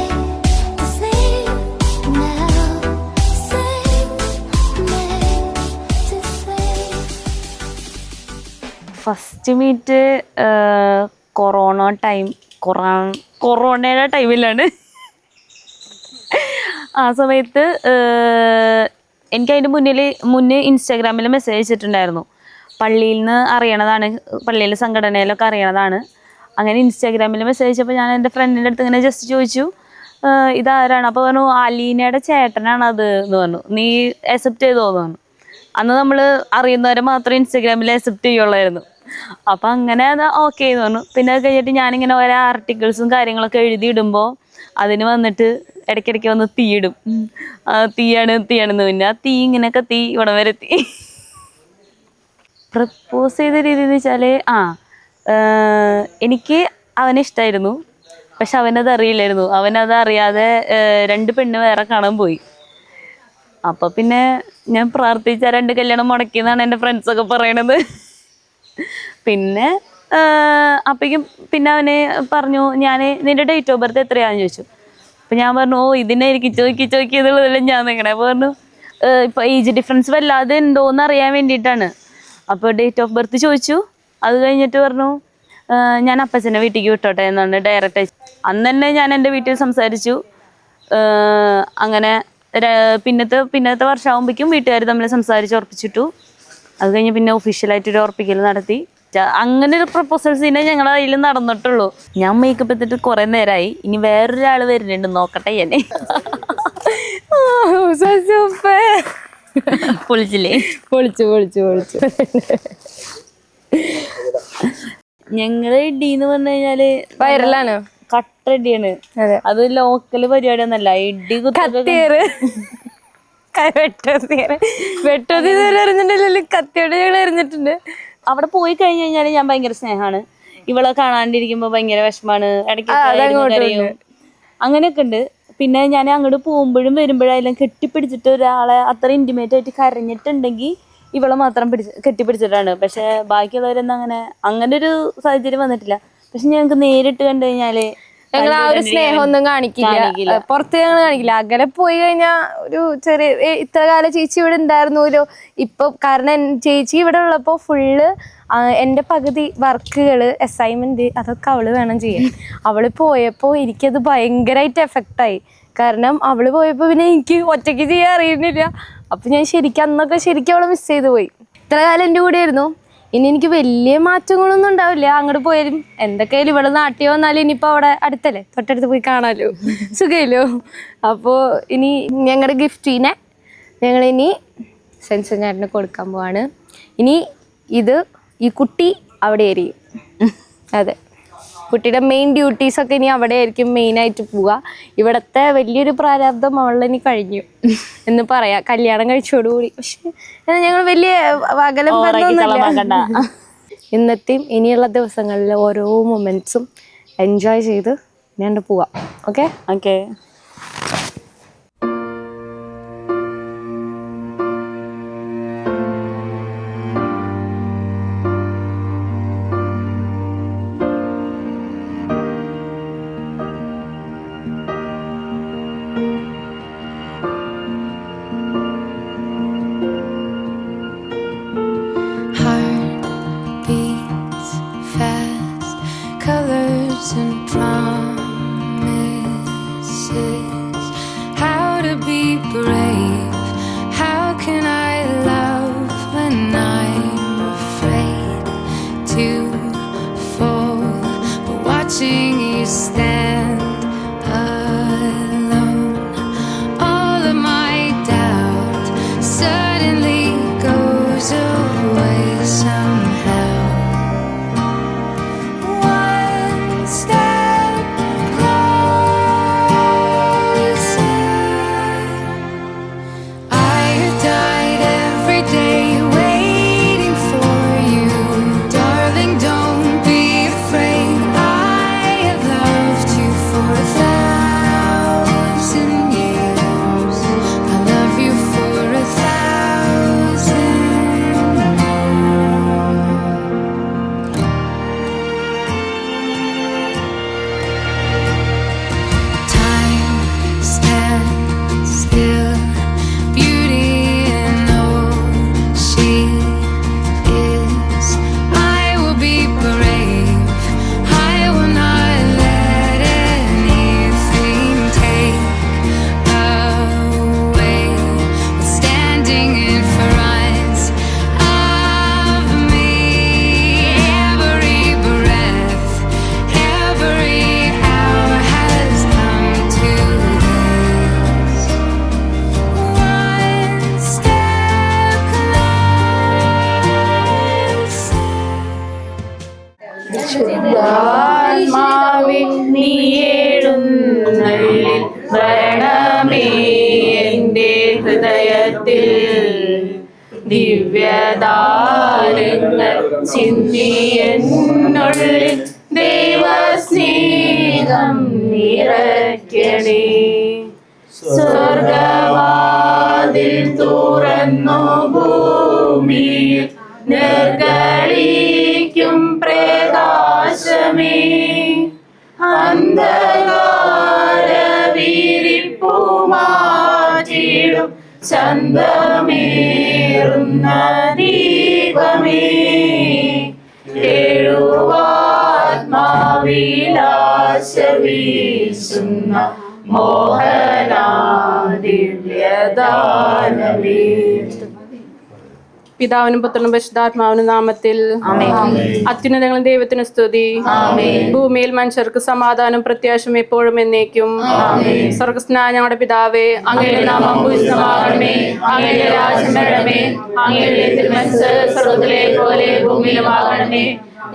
this name now? Save me this name. First meet കൊറോണയുടെ ടൈമിലാണ്. ആ സമയത്ത് എനിക്ക് അതിൻ്റെ മുന്നേ ഇൻസ്റ്റാഗ്രാമിൽ മെസ്സേജ് അയച്ചിട്ടുണ്ടായിരുന്നു. പള്ളിയിൽ നിന്ന് അറിയണതാണ്, പള്ളിയിലെ സംഘടനയിലൊക്കെ അറിയണതാണ്. അങ്ങനെ ഇൻസ്റ്റാഗ്രാമിൽ മെസ്സേജ് അയച്ചപ്പോൾ ഞാൻ എൻ്റെ ഫ്രണ്ടിൻ്റെ അടുത്ത് ഇങ്ങനെ ജസ്റ്റ് ചോദിച്ചു, ഇതാരാണ്? അപ്പോൾ പറഞ്ഞു, അലീനയുടെ ചേട്ടനാണ് അത് എന്ന് പറഞ്ഞു. നീ അക്സെപ്റ്റ് ചെയ്തോന്ന് പറഞ്ഞു. അന്ന് നമ്മൾ അറിയുന്നവരെ മാത്രമേ ഇൻസ്റ്റാഗ്രാമിൽ അക്സെപ്റ്റ് ചെയ്യുള്ളായിരുന്നു. അപ്പം അങ്ങനെ അത് ഓക്കെ എന്ന് പറഞ്ഞു. പിന്നെ അത് കഴിഞ്ഞിട്ട് ഞാനിങ്ങനെ ഓരോ ആർട്ടിക്കിൾസും കാര്യങ്ങളൊക്കെ എഴുതിയിടുമ്പോൾ അതിന് വന്നിട്ട് ഇടയ്ക്കിടയ്ക്ക് വന്ന് തീയിടും. തീയാണെന്ന്. പിന്നെ ആ തീ ഇങ്ങനെയൊക്കെ ഇവിടെ വരെ എത്തി. പ്രപ്പോസ് ചെയ്ത രീതി എന്ന് വെച്ചാൽ എനിക്ക് അവനെ ഇഷ്ടമായിരുന്നു, പക്ഷെ അവനത് അറിയില്ലായിരുന്നു. അവനത് അറിയാതെ 2 പെണ്ണ് വേറെ കാണാൻ പോയി. അപ്പം പിന്നെ ഞാൻ പ്രാർത്ഥിച്ച 2 കല്യാണം മുടക്കിയെന്നാണ് എൻ്റെ ഫ്രണ്ട്സൊക്കെ പറയണത്. പിന്നെ അപ്പോഴേക്കും പിന്നെ അവന് പറഞ്ഞു, നിൻ്റെ ഡേറ്റ് ഓഫ് ബർത്ത് എത്രയാണെന്ന് ചോദിച്ചു. അപ്പം ഞാൻ പറഞ്ഞു, ഇതിനെ എനിക്ക് ചോദിക്കുന്നുള്ളതെല്ലാം ഞാൻ നിൽക്കണേ. അപ്പോൾ പറഞ്ഞു, ഇപ്പോൾ ഏജ് ഡിഫറൻസ് വല്ലാതെ ഉണ്ടോയെന്ന് അറിയാൻ വേണ്ടിയിട്ടാണ്. അപ്പോൾ ഡേറ്റ് ഓഫ് ബർത്ത് ചോദിച്ചു. അത് കഴിഞ്ഞിട്ട് പറഞ്ഞു, ഞാൻ അപ്പച്ചൻ്റെ വീട്ടിലേക്ക് വിട്ടോട്ടെ എന്നാണ് ഡയറക്റ്റ് അയച്ചു. അന്ന് തന്നെ ഞാൻ എൻ്റെ വീട്ടിൽ സംസാരിച്ചു. അങ്ങനെ പിന്നത്തെ വർഷമാകുമ്പോഴേക്കും വീട്ടുകാർ തമ്മിൽ സംസാരിച്ച് ഉറപ്പിച്ചിട്ടു. അത് കഴിഞ്ഞ് പിന്നെ ഒഫീഷ്യലായിട്ടൊരു ഉറപ്പിക്കൽ നടത്തി. അങ്ങനെ ഒരു പ്രപ്പോസൽ സീനെ ഞങ്ങളുടെ കയ്യിൽ നടന്നിട്ടുള്ളൂ. ഞാൻ മേക്കപ്പ് എടുത്തിട്ട് കുറേ നേരമായി. ഇനി വേറൊരാൾ വരുന്നുണ്ട്, നോക്കട്ടെ. ഞാൻ പൊളിച്ചില്ലേ? പൊളിച്ചു. ഞങ്ങള് ഇടി എന്ന് പറഞ്ഞു കഴിഞ്ഞാല് വൈറലാണ്, കട്ടടിയാണ്. അത് ലോക്കല് പരിപാടിയൊന്നല്ല. ഇടി കത്തിയോട് ഞങ്ങൾ എറിഞ്ഞിട്ടുണ്ട്. അവിടെ പോയി കഴിഞ്ഞു കഴിഞ്ഞാല് ഞാൻ ഭയങ്കര സ്നേഹമാണ്. ഇവളെ കാണാണ്ടിരിക്കുമ്പോ ഭയങ്കര വിഷമാണ്. ഇടയ്ക്ക് അങ്ങനെയൊക്കെ ഉണ്ട്. പിന്നെ ഞാൻ അങ്ങോട്ട് പോകുമ്പോഴും വരുമ്പോഴായാലും കെട്ടിപ്പിടിച്ചിട്ട് ഒരാളെ അത്ര ഇന്റിമേറ്റ് ആയിട്ട് കരഞ്ഞിട്ടുണ്ടെങ്കിൽ ഇവളെ മാത്രം കെട്ടിപ്പിടിച്ചിട്ടാണ്. പക്ഷെ ബാക്കിയുള്ളവരൊന്നും അങ്ങനെ ഒരു സാഹചര്യം വന്നിട്ടില്ല. പക്ഷെ ഞങ്ങൾക്ക് നേരിട്ട് കണ്ടു കഴിഞ്ഞാല് ഞങ്ങൾ ആ ഒരു സ്നേഹം ഒന്നും കാണിക്കില്ല, പുറത്ത് ഞങ്ങൾ കാണിക്കില്ല. അകലെ പോയി കഴിഞ്ഞാൽ ഒരു ചെറിയ ഇത്ര കാലം ചേച്ചി ഇവിടെ ഉണ്ടായിരുന്നല്ലോ. ഇപ്പൊ കാരണം ചേച്ചി ഇവിടെ ഉള്ളപ്പോ ഫുള്ള് എൻ്റെ പകുതി വർക്കുകൾ, അസൈൻമെന്റ് അതൊക്കെ അവള് വേണം ചെയ്യാൻ. അവള് പോയപ്പോ എനിക്കത് ഭയങ്കരമായിട്ട് എഫക്റ്റായി. കാരണം അവള് പോയപ്പോ പിന്നെ എനിക്ക് ഒറ്റയ്ക്ക് ചെയ്യാൻ അറിയുന്നില്ല. അപ്പൊ ഞാൻ അന്നൊക്കെ ശരിക്കും അവളെ മിസ് ചെയ്ത് പോയി. ഇത്ര കാലം എൻ്റെ കൂടെ ആയിരുന്നു. ഇനി എനിക്ക് വലിയ മാറ്റങ്ങളൊന്നും ഉണ്ടാവില്ല. അങ്ങോട്ട് പോയാലും എന്തൊക്കെയായാലും ഇവിടെ നാട്ടിൽ വന്നാലും ഇനിയിപ്പോൾ അവിടെ അടുത്തല്ലേ, തൊട്ടടുത്ത് പോയി കാണാമല്ലോ, സുഖമല്ലോ. അപ്പോൾ ഇനി ഞങ്ങളുടെ ഗിഫ്റ്റിനെ ഞങ്ങളിനി സെൻസർ ചേട്ടന് കൊടുക്കാൻ പോവാണ്. ഇനി ഈ കുട്ടി അവിടെ ആയിരിക്കും. അതെ, കുട്ടിയുടെ മെയിൻ ഡ്യൂട്ടീസൊക്കെ ഇനി അവിടെ ആയിരിക്കും മെയിനായിട്ട് പോവുക. ഇവിടുത്തെ വലിയൊരു പ്രാരാബ്ദം അവളിനി കഴിഞ്ഞു എന്ന് പറയാം, കല്യാണം കഴിച്ചോടുകൂടി. പക്ഷെ ഞങ്ങൾ വലിയ അകലം ബന്ധമൊന്നുമില്ല. ഇന്നത്തെയും ഇനിയുള്ള ദിവസങ്ങളിലെ ഓരോ മൊമെന്റ്സും എൻജോയ് ചെയ്ത് ഞാൻ പോവാം. Okay okay. Colors and promises, how to be brave, how can I love when I'm afraid to fall, but watching you stand alone, all of my doubt suddenly goes away somehow. വരണമേ എൻ്റെ ഹൃദയത്തിൽ ദിവ്യദാനങ്ങൾ ചിന്തിയെന്നുള്ളിൽ ദൈവസ്നേഹം നിറയ്ക്കണേ. സ്വർഗവാതിൽ തുറന്നു ഭൂമിയിൽ നിർഗളിക്കും പ്രകാശമേ, അന്ധകാര വിരിപ്പു മാറ്റിടും ചന്തമേറുന്ന ദീപമേ, എഴുവാത്മാവിലാശ വീശുന്ന മോഹനാദിവ്യദാനമേ. പിതാവിനും പുത്രനും പരിശുദ്ധാത്മാവിനും നാമത്തിൽ അത്യുന്നതങ്ങളും ദൈവത്തിന് സ്തുതി. ഭൂമിയിൽ മനുഷ്യർക്ക് സമാധാനം പ്രത്യാശയും എപ്പോഴും എന്നേക്കും. സ്വർഗസ്നായ ഞങ്ങളുടെ പിതാവേ, അങ്ങയുടെ നാമം പൂജിതമാകണമേ, അങ്ങയുടെ രാജ്യം വരണമേ, അങ്ങയുടെ തിരുമനസ്സ് സ്വർഗ്ഗത്തിലെ പോലെ ഭൂമിയിലുമാകണമേ.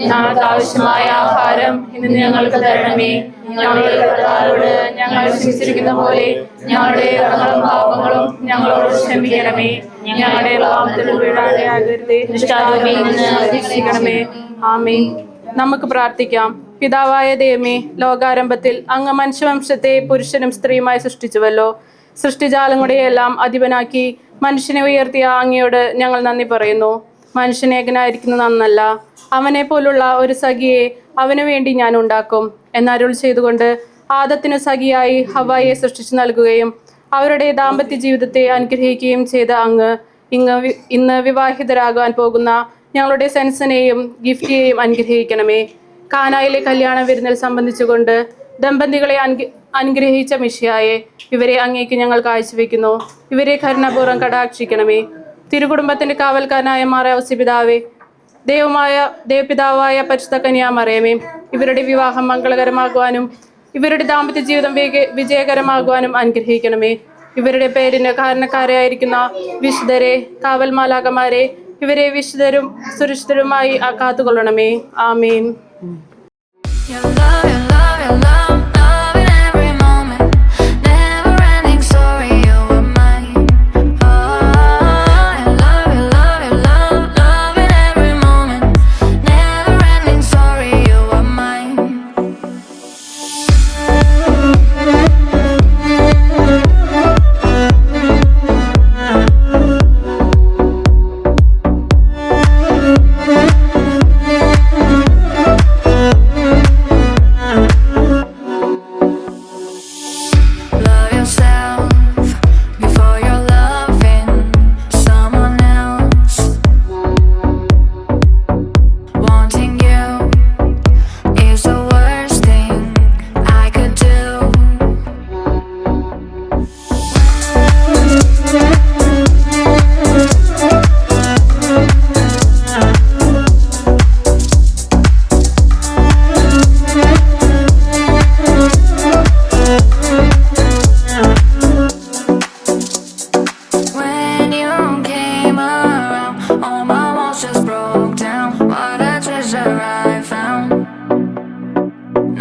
ഞങ്ങൾക്ക് ആവശ്യമായ ആഹാരം ഇന്ന് ഞങ്ങൾക്ക് തരണമേ. ഞങ്ങളുടെ കടക്കാരോട് ഞങ്ങൾ ക്ഷമിച്ചിരിക്കുന്ന പോലെ ഞങ്ങളുടെ കടങ്ങളും പാപങ്ങളും ഞങ്ങളോട് ക്ഷമിക്കണമേ. ഞങ്ങളുടെ പാപത്തിൽ വീഴാതെ ആകരുതേ, രക്ഷിക്കണമേ. ആമേൻ. നമുക്ക് പ്രാർത്ഥിക്കാം. പിതാവായ ദൈവമേ, ലോകാരംഭത്തിൽ അങ്ങ് മനുഷ്യവംശത്തെ പുരുഷനും സ്ത്രീയുമായി സൃഷ്ടിച്ചുവല്ലോ. സൃഷ്ടിജാലങ്ങളുടെ എല്ലാം അധിപനാക്കി മനുഷ്യനെ ഉയർത്തിയ അങ്ങയോട് ഞങ്ങൾ നന്ദി പറയുന്നു. മനുഷ്യനേകനായിരിക്കുന്നത് നന്നല്ല, അവനെ പോലുള്ള ഒരു സഖിയെ അവനു വേണ്ടി ഞാൻ ഉണ്ടാക്കും എന്നരുൾ ചെയ്തുകൊണ്ട് ആദത്തിന് സഖിയായി ഹവ്വായെ സൃഷ്ടിച്ചു നൽകുകയും അവരുടെ ദാമ്പത്യ ജീവിതത്തെ അനുഗ്രഹിക്കുകയും ചെയ്ത അങ്ങ് ഇന്ന് വിവാഹിതരാകാൻ പോകുന്ന ഞങ്ങളുടെ സെൻസനെയും ഗിഫ്റ്റിയെയും അനുഗ്രഹിക്കണമേ. കാനായിലെ കല്യാണ വിരുന്നിൽ സംബന്ധിച്ചുകൊണ്ട് ദമ്പതികളെ അനുഗ്രഹിച്ച മിശിഹായെ ഇവരെ അങ്ങേക്ക് ഞങ്ങൾ കാഴ്ചവെക്കുന്നു. ഇവരെ കരുണാപൂർവ്വം കടാക്ഷിക്കണമേ. തിരുകുടുംബത്തിന്റെ കാവൽക്കാരനായ മാറാവസി പിതാവേ, ദേവപിതാവായ പരിശുദ്ധ കന്യാമറിയമേ, ഇവരുടെ വിവാഹം മംഗളകരമാകുവാനും ഇവരുടെ ദാമ്പത്യ ജീവിതം വിജയകരമാകുവാനും അനുഗ്രഹിക്കണമേ. ഇവരുടെ പേരിന് കാരണക്കാരായിരിക്കുന്ന വിശുദ്ധരെ, കാവൽ മാലാഖമാരെ, ഇവരെ വിശുദ്ധരും സുരക്ഷിതരുമായി കാത്തുകൊള്ളണമേ. ആമേൻ. Your love, your love, your love, love in every moment. Never ending story, you were mine. Oh, your love, your love, your love, love in every moment. Never ending story, you were mine. Love yourself before you're loving someone else. Wanting you is the worst thing I could do. When you came around, all my walls just broke down. What a treasure I found.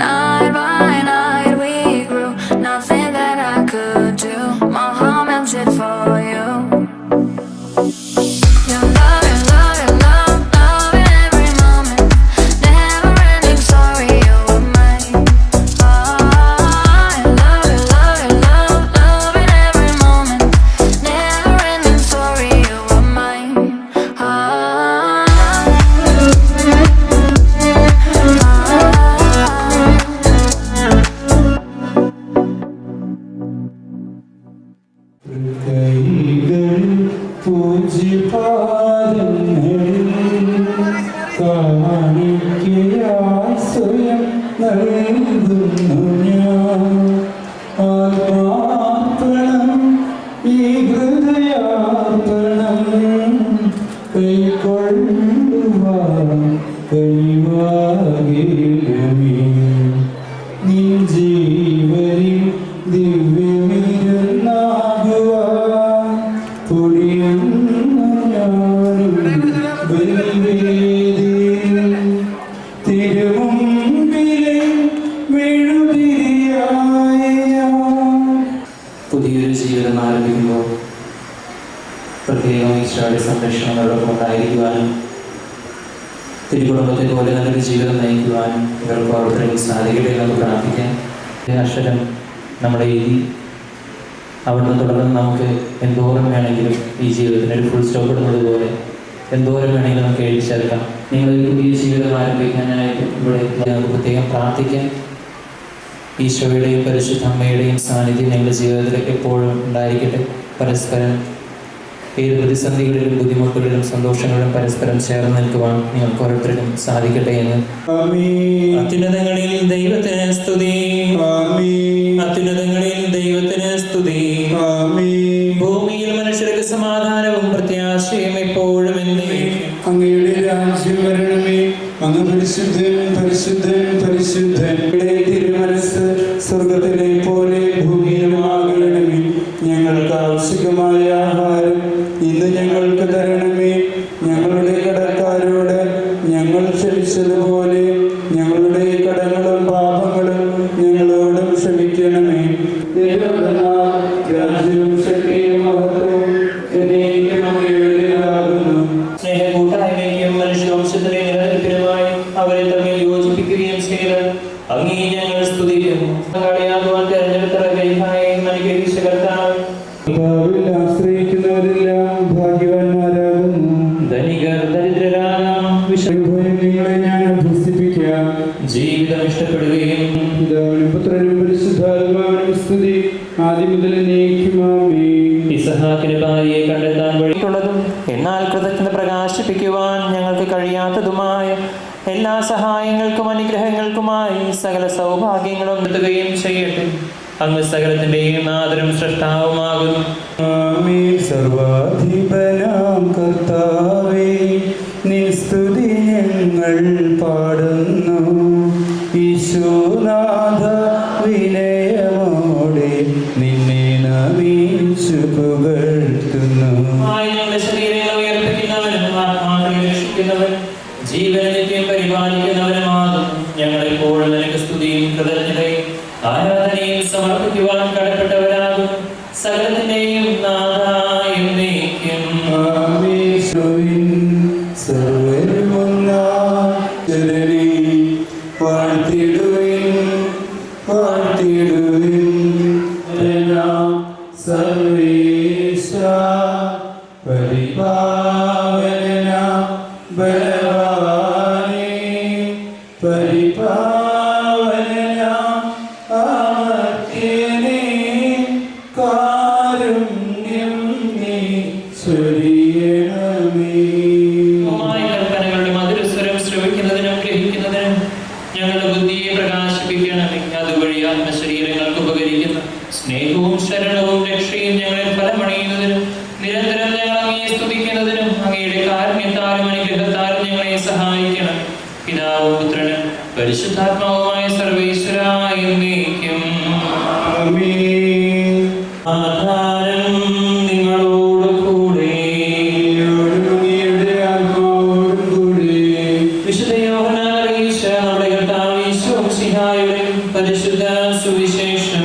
Night by night we grew, nothing that I could do. My heart melted for you. Your love, your love, your love, love in every moment. Never ending story, you were mine. Oh, your love, your love, your love, love in every moment. Never ending story, you were mine. സ്വയം നൽകുന്നു ഞാൻ. ആത്മാർപ്പണം, ഈ ഹൃദയാർപ്പണം കൈക്കൊള്ളുവാൻ കൈവാകേണമേ. നിൻ ജീവനിൽ ദിവ്യമിരുന്നാകുവാൻ പൊടിയുന്നു ഞാനും ബലിവേദിയിൽ. തിരുമുമ്പിലെ മെഴുതിരിയായ ഞാൻ. പുതിയൊരു ജീവിതം ആരംഭിക്കുമ്പോൾ പ്രത്യേകം ഈശോയുടെ സംരക്ഷണങ്ങളോടൊപ്പം ഉണ്ടായിരിക്കുവാനും തിരുകുടുംബത്തെ പോലെ നല്ലൊരു ജീവിതം നയിക്കുവാനും ഇവർക്ക് ഓരോരുത്തരും സാധിക്കട്ടെ എന്ന് പ്രാർത്ഥിക്കാം. അക്ഷരം നമ്മുടെ എഴുതി അവിടുന്ന് തുടർന്ന് നമുക്ക് എന്തോരം വേണമെങ്കിലും ഈ ജീവിതത്തിന് ഒരു ഫുൾ സ്റ്റോപ്പ് ഇടുന്നത് പോലെ എന്തോരം വേണമെങ്കിലും നമുക്ക് എഴുതി ചേർക്കാം. നിങ്ങളൊരു പുതിയ ജീവിതം ആരംഭിക്കാനായിട്ട് ഇവിടെ നമുക്ക് പ്രത്യേകം പ്രാർത്ഥിക്കാം. ഈശോയുടെയും പരിശുദ്ധ അമ്മയുടെയും സാന്നിധ്യം നിങ്ങളുടെ ജീവിതത്തിൽ എപ്പോഴും ഉണ്ടായിരിക്കട്ടെ. പരസ്പരം ഏത് പ്രതിസന്ധികളിലും ബുദ്ധിമുട്ടുകളിലും സന്തോഷങ്ങളിലും പരസ്പരം ചേർന്ന് നിൽക്കുവാൻ നിങ്ങൾക്ക് ഓരോരുത്തർക്കും സാധിക്കട്ടെ എന്ന്. അത്യുന്നതങ്ങളിൽ ദൈവത്തിന് സ്തുതി. അത്യുന്നതങ്ങളിൽ ദൈവത്തിന് സ്തുതി. ഭൂമിയിൽ മനുഷ്യർക്ക് സമാധാനവും പ്രത്യാശയും എപ്പോഴും അങ്ങയുടെ രാജ്യം വരണമേ. അങ്ങ് പരിശുദ്ധൻ പരിശുദ്ധൻ പരിശുദ്ധൻ. തിരുമനസ് സ്വർഗത്തിലെ പോലെ ഭൂമിയിലുമാകണമേ. ഞങ്ങൾക്ക് ആവശ്യമായ ആഹാരം ഇന്ന് ഞങ്ങൾക്ക് തരണമേ. ഞങ്ങളുടെ കടക്കാരോട് ഞങ്ങൾ ക്ഷമിച്ചതുപോലെ ഞങ്ങളുടെ കടങ്ങളും പാപങ്ങളും ഞങ്ങളോടും ക്ഷമിക്കണമേ. രാജ്യവും ശക്തിയും മഹത്വവും എന്നേക്കും അങ്ങയുടേതാകുന്നു. സ്നേഹകൂട്ടായ്മയ്ക്കും മനുഷ്യവംശത്തിലെ നിലനിൽപ്പിനുമായി അവരെ തമ്മിൽ യോജിപ്പിക്കുകയും ചെയ്ത് അങ്ങേ ഞങ്ങൾ സ്തുതിക്കുന്നു. കളിയാകുവാൻ തെരഞ്ഞെടുത്തവരെയും അനുഗ്രഹിച്ച കർത്താവ് ആശ്രയിക്കുന്നവരെല്ലാം ഭാഗ്യവാന്മാരാകുന്നു. ധനികർ ദരിദ്രരാകാം. വിഷയങ്ങളെ ഞാൻ അഭ്യസിപ്പിക്കാം. ജീവിതം ഇഷ്ടപ്പെടുകയും പിതാവിനും പുത്രനും പരിശുദ്ധാത്മാവിനും സ്തുതി ആദ്യം മുതൽ എന്നേക്കുമാമേ. ഇസഹാക്കിന് ഭാര്യയെ കണ്ടെത്താൻ വഴിയുള്ളതും എന്നാൽ കൃതജ്ഞത പ്രകാശിപ്പിക്കുവാൻ ഞങ്ങൾക്ക് കഴിയാത്തതുമായ എല്ലാ സഹായങ്ങൾക്കും അനുഗ്രഹങ്ങൾക്കുമായി സകല സൗഭാഗ്യങ്ങളും നൽകുകയും ചെയ്യട്ടെ. അങ്ങ് സകലത്തിന്റെയും നാഥനും സൃഷ്ടാവുമാകുന്നു. സർവാധിപനാം കർത്താവേ, നിൻ സ്തുതി ഞങ്ങൾ പാടുന്നു. ഈശോനാഥ വിനയമോടെ നിന്നെ നമിച്ചു പുകഴ്ത്തുന്നു. ഞങ്ങളുടെ ശരീരങ്ങളെ ഉയർപ്പിക്കുന്നവനും ആത്മാക്കളെ രക്ഷിക്കുന്നവനും ജീവനെ നിത്യം പരിപാലിക്കുന്നവനുമാകും. ഞങ്ങളെപ്പോഴും നിനക്ക് സ്തുതിയും കൃതജ്ഞതയും ആരാധനയും സമർപ്പിക്കുവാൻ കടപ്പെട്ടവരാകും. സകലത്തിന്റെയും നാഥായ എന്നേക്കും. കൽപ്പനകളുടെ മധുരസ്വരം ശ്രവിക്കുന്നതിനും ഗ്രഹിക്കുന്നതിനും ഞങ്ങളുടെ ബുദ്ധിയെ പ്രകാശിപ്പിക്കണമേ. അതുവഴി ആത്മശരീരങ്ങൾക്ക് ഉപകരിക്കുന്ന സ്നേഹവും ശരണവും രക്ഷയും ഞങ്ങളിൽ ഫലമണിയുന്നതിനും നിരന്തരം ഞങ്ങൾ അങ്ങയെ സ്തുതിക്കുന്നതിനും അങ്ങയുടെ കാരുണ്യത്താലും അനുഗ്രഹത്താലും ഞങ്ങളെ സഹായിക്കണം. പിതാവും പുത്രനും പരിശുദ്ധാത്മാവുമായ സർവേശ്വരായ എന്നേക്കും. ആധാരം നിങ്ങളോട് കൂടെ. വിശുദ്ധ യോഹന്നാൻ അറിയിച്ച നമ്മുടെ കർത്താവ് യേശു മിശിഹായുടെ പരിശുദ്ധ സുവിശേഷം.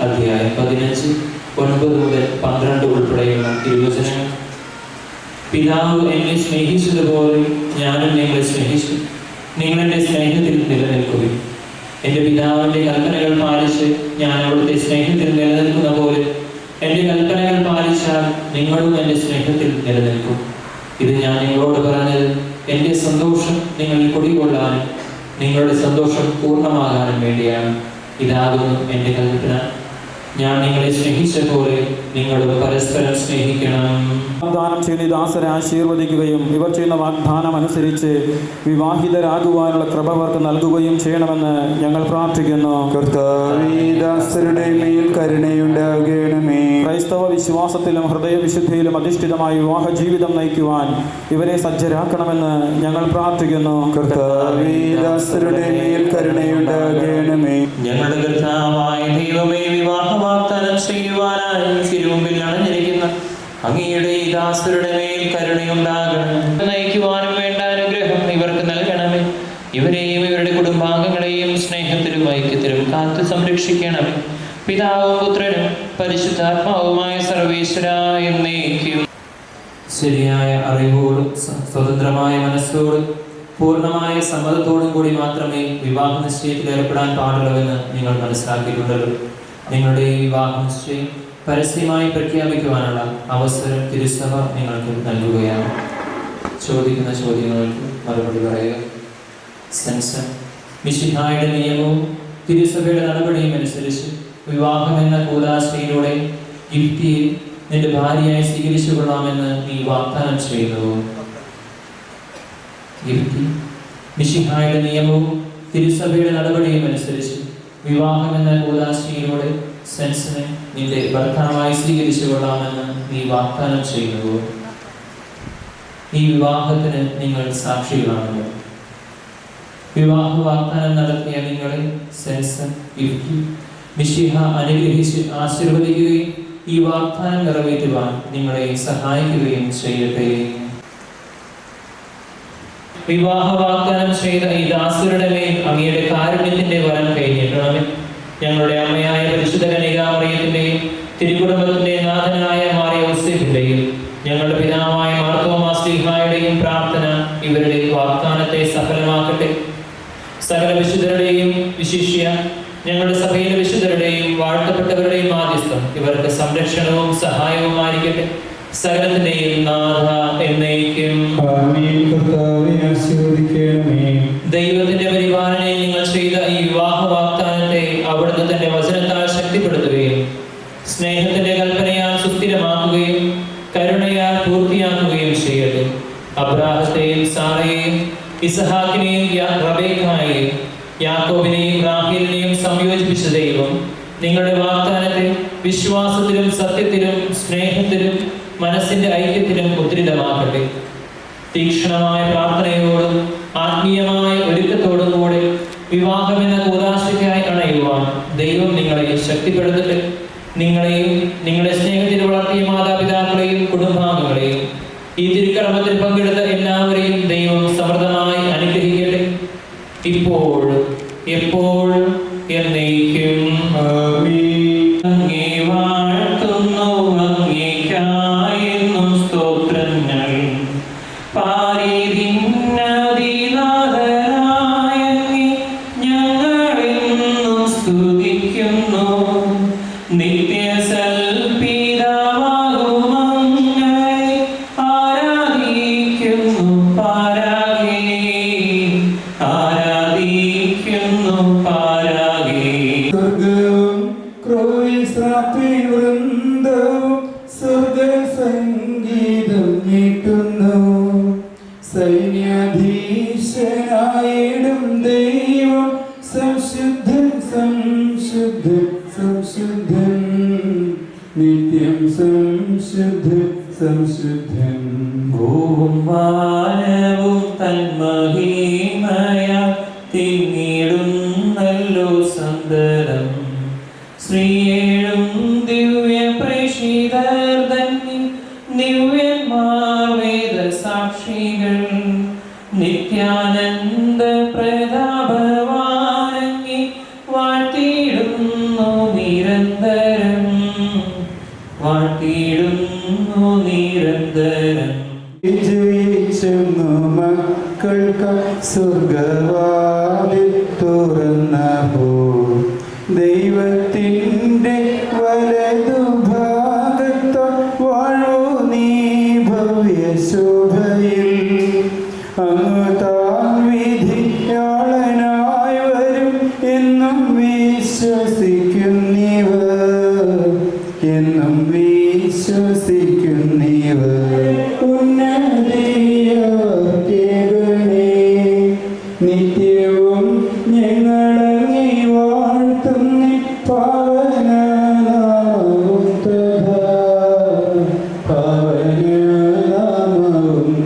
അധ്യായം 15 9 മുതൽ 12 ഉൾപ്പെടെയുള്ള തിരുവചനങ്ങൾ. പിതാവ് എന്നെ സ്നേഹിച്ചതുപോലെ ഞാനും നിങ്ങളെ സ്നേഹിച്ചു. നിങ്ങൾ എൻ്റെ സ്നേഹത്തിൽ നിലനിൽക്കുകയും എൻ്റെ പിതാവിൻ്റെ കൽപ്പനകൾ പാലിച്ച് ഞാൻ അവിടുത്തെ സ്നേഹത്തിൽ നിലനിൽക്കുന്ന പോലെ എൻ്റെ കൽപ്പനകൾ പാലിച്ചാൽ നിങ്ങളും എൻ്റെ സ്നേഹത്തിൽ നിലനിൽക്കും. ഇത് ഞാൻ നിങ്ങളോട് പറഞ്ഞത് എൻ്റെ സന്തോഷം നിങ്ങളിൽ കുടികൊള്ളാനും നിങ്ങളുടെ സന്തോഷം പൂർണ്ണമാകാനും വേണ്ടിയാണ്. ഇതാകുന്നു എൻ്റെ കൽപ്പന, ഞാൻ നിങ്ങളെ സ്നേഹിച്ച പോലെ നിങ്ങളും പരസ്പരം സ്നേഹിക്കണം. വാഗ്ദാനം ചെയ്ത് ദാസരെ ആശീർവദിക്കുകയും ഇവർ ചെയ്യുന്ന വാഗ്ദാനം അനുസരിച്ച് വിവാഹിതരാകുവാനുള്ള കൃപ അവർക്ക് നൽകുകയും ചെയ്യണമെന്ന് ഞങ്ങൾ പ്രാർത്ഥിക്കുന്നു. കർത്താവേ, ദാസരുടെ മേൽ കരുണയുണ്ടാകണമേ. ക്രൈസ്തവ വിശ്വാസത്തിലും ഹൃദയവിശുദ്ധിയിലും അധിഷ്ഠിതമായി വിവാഹ ജീവിതം നയിക്കുവാൻ ഇവരെ സജ്ജരാക്കണമെന്ന് ഞങ്ങൾ പ്രാർത്ഥിക്കുന്നു. കർത്താവേ, ദാസരുടെ മേൽ കരുണയുണ്ടാകണമേ. ഞങ്ങളുടെ കർത്താവായ ദൈവമേ, വിവാഹ വാഗ്ദാനം ചെയ്യുവാനായി തിരുമുമ്പിൽ അണഞ്ഞിരിക്കുന്ന അങ്ങയുടെ ഈ ദാസരുടെ മേൽ കരുണയുണ്ടാകണം. നയിക്കുവാനും വേണ്ട അനുഗ്രഹം ഇവർക്ക് നൽകണമേ. ഇവരെയും ഇവരുടെ കുടുംബാംഗങ്ങളെയും സ്നേഹത്തിലും ഐക്യത്തിലും കാത്തു സംരക്ഷിക്കണമേ. പിതാവും പുത്രനും പരിശുദ്ധാത്മാവുമായ സർവേശ്വരായ എന്നേക്കും. ശരിയായ അറിവോടും സ്വതന്ത്രമായ മനസ്സോടും പൂർണ്ണമായ സമ്മതത്തോടും കൂടി മാത്രമേ വിവാഹ നിശ്ചയത്തിൽ ഏർപ്പെടാൻ പാടുള്ളൂവെന്ന് നിങ്ങൾ മനസ്സിലാക്കിയിട്ടുണ്ടല്ലോ. നിങ്ങളുടെ ഈ വിവാഹ നിശ്ചയം പരസ്യമായി പ്രഖ്യാപിക്കുവാനുള്ള അവസരം തിരുസഭ നിങ്ങൾക്ക് നൽകുകയാണ്. ചോദിക്കുന്ന ചോദ്യങ്ങൾക്ക് മറുപടി പറയുക. സെൻസർ മിശിഹായുടെ നിയമവും തിരുസഭയുടെ നടപടിയും അനുസരിച്ച് വിവാഹം എന്ന കൂലാശയിലൂടെ ഗിഫ്റ്റിയെ നിന്റെ ഭാര്യയായി സ്വീകരിച്ചു കൊള്ളാമെന്ന് നീ വാഗ്ദാനം ചെയ്യുന്നു. ഗിഫ്റ്റി മിശിഹായുടെ നിയമവും തിരുസഭയുടെ നടപടിയും അനുസരിച്ച് വിവാഹം എന്ന കൂലാശയിലൂടെ സെൻസിനെ നിന്റെ ഭർത്താവായി സ്വീകരിച്ചു കൊള്ളാമെന്ന് നീ വാഗ്ദാനം ചെയ്യുന്നു. ഈ വിവാഹത്തിന് നിങ്ങൾ സാക്ഷികളാണല്ലോ. വിവാഹ വാഗ്ദാനം നടത്തിയ നിങ്ങളെ സെൻസൻ ഗിഫ്റ്റി മിശിഹ അനുഗ്രഹിച്ച് ആശീർവദിക്കുകയും ഈ വാഗ്ദാനം നിറവേറ്റുവാൻ നിങ്ങളെ സഹായിക്കുകയും ചെയ്യട്ടെ. വിവാഹ വാഗ്ദാനം ചെയ്ത ഈ ദാസരുടെ മേൽ അങ്ങയുടെ കാരുണ്യത്തിന്റെ വരം കഴിഞ്ഞിട്ടണമേ. ഞങ്ങളുടെ അമ്മയായ പരിശുദ്ധ കന്യകാമറിയത്തിന്റെയും തിരുകുടുംബത്തിന്റെ നാഥനായ മാറിയ ഔസേപ്പിന്റെയും ഞങ്ങളുടെ പിതാവായ മാർത്തോമാ ശ്ലീഹായുടെയും പ്രാർത്ഥന ഇവരുടെ വാഗ്ദാനത്തെ സഫലമാക്കട്ടെ. സകല വിശുദ്ധരുടെയും വിശിഷ്യ ഞങ്ങളുടെ സഭയിലെ വിശുദ്ധരുടെയും വാഴ്ത്തപ്പെട്ടവരുടെയും മാധ്യസ്ഥം ഇവർക്ക് സംരക്ഷണവും സഹായവുമായിരിക്കട്ടെ. സകലത്തിന്റെയും നാഥ എന്നേക്കും. ദൈവത്തിന്റെ പരിപാലനയിൽ നിങ്ങൾ ചെയ്ത ഈ വിവാഹ വാഗ്ദാനത്തെ അവിടുന്ന് തന്റെ വചനത്താൽ ശക്തിപ്പെടുത്തുകയും സ്നേഹത്തിന്റെ കൽപ്പനയാൽ സുസ്ഥിരമാക്കുകയും കരുണയാൽ പൂർത്തിയാക്കുകയും ചെയ്യട്ടെ. അബ്രാഹത്തെയും സാറയെയും ഇസഹാക്കിനെയും റബേക്കായെയും യാക്കോബിനെയും റാഹേലിനെയും സംയോജിപ്പിച്ച ദൈവം നിങ്ങളുടെ വാഗ്ദാനത്തെ വിശ്വാസത്തിലും സത്യത്തിലും സ്നേഹത്തിലും മനസ്സിന്റെ ഐക്യത്തിലും മുദ്രിതമാക്കട്ടെ. തീക്ഷ്ണമായ പ്രാർത്ഥനയോടും ആത്മീയമായ ഒരുക്കത്തോടും കൂടെ വിവാഹമെന്ന കൂദാശയ്ക്കായി അണയുവാൻ ദൈവം നിങ്ങളെ ശക്തിപ്പെടുത്തട്ടെ. നിങ്ങളെയും നിങ്ങളെ സ്നേഹത്തിൽ വളർത്തിയ മാതാപിതാക്കളെയും കുടുംബാംഗങ്ങളെയും ഈ തിരുക്കർമ്മത്തിൽ പങ്കെടുത്ത എല്ലാവരെയും ദൈവം സമൃദ്ധമായി അനുഗ്രഹിക്കട്ടെ. ഇപ്പോൾ എപ്പോഴും എന്നേക്കും അങ്ങേ വാഴ്ത്തുന്നു, അങ്ങേയ്ക്കായെന്നും സ്തോത്രങ്ങൾ. പാരിതിന്നതിനാഥനായ അങ്ങേ ഞങ്ങളെന്നും സ്തുതിക്കുന്നു. നിത്യസൽപിതാവാകുമങ്ങയെ ആരാധിക്കുന്നു പാരാകേ, ആരാധിക്കുന്നു പാരാകേ. സ്വർഗവും ക്രോയിസ്രാപ്പിൻ വൃന്ദവും സ്വർഗസംഗീതം നീട്ടുന്നു. സൈന്യാധീശനായിടും ദൈവം സംശുദ്ധൻ സംശുദ്ധൻ സംശുദ്ധൻ, നിത്യം സംശുദ്ധൻ സംശുദ്ധൻ. ഭൂവും വാനവും തന്മഹിമയ തിങ്ങിടുന്നല്ലോ സന്തതം. ശ്രീയേഴും ദിവ്യ പ്രേഷിതർ തന്നി ദിവ്യന്മാർ വേദ സാക്ഷികൾ നിത്യാനന്ദ പ്രതാപവാനങ്ങി വാഴ്ത്തിയിടുന്നു നിരന്തരം, വാഴ്ത്തിയിടുന്നു നിരന്തരം. വിജയിച്ചെന്നു മക്കൾക്ക് സ്വർഗവാതിൽ തുറന്നപ്പോൾ ദൈവത്തിൻ്റെ വലതുഭാഗത്ത് വാഴൂ നീ ഭവ്യശോഭയിൽ. അങ്ങ് താൻ വിധിയാളനായി വരും എന്നും വിശ്വസിക്കുന്നവർ, എന്നും വിശ്വസിക്കുന്നവർ. ഉന്നതിയവർക്കേകണേ നിത്യവും ഞങ്ങളങ്ങേ വാഴ്ത്തുന്നേ. പാവനനാമവും തഥാ, പാവനനാമവും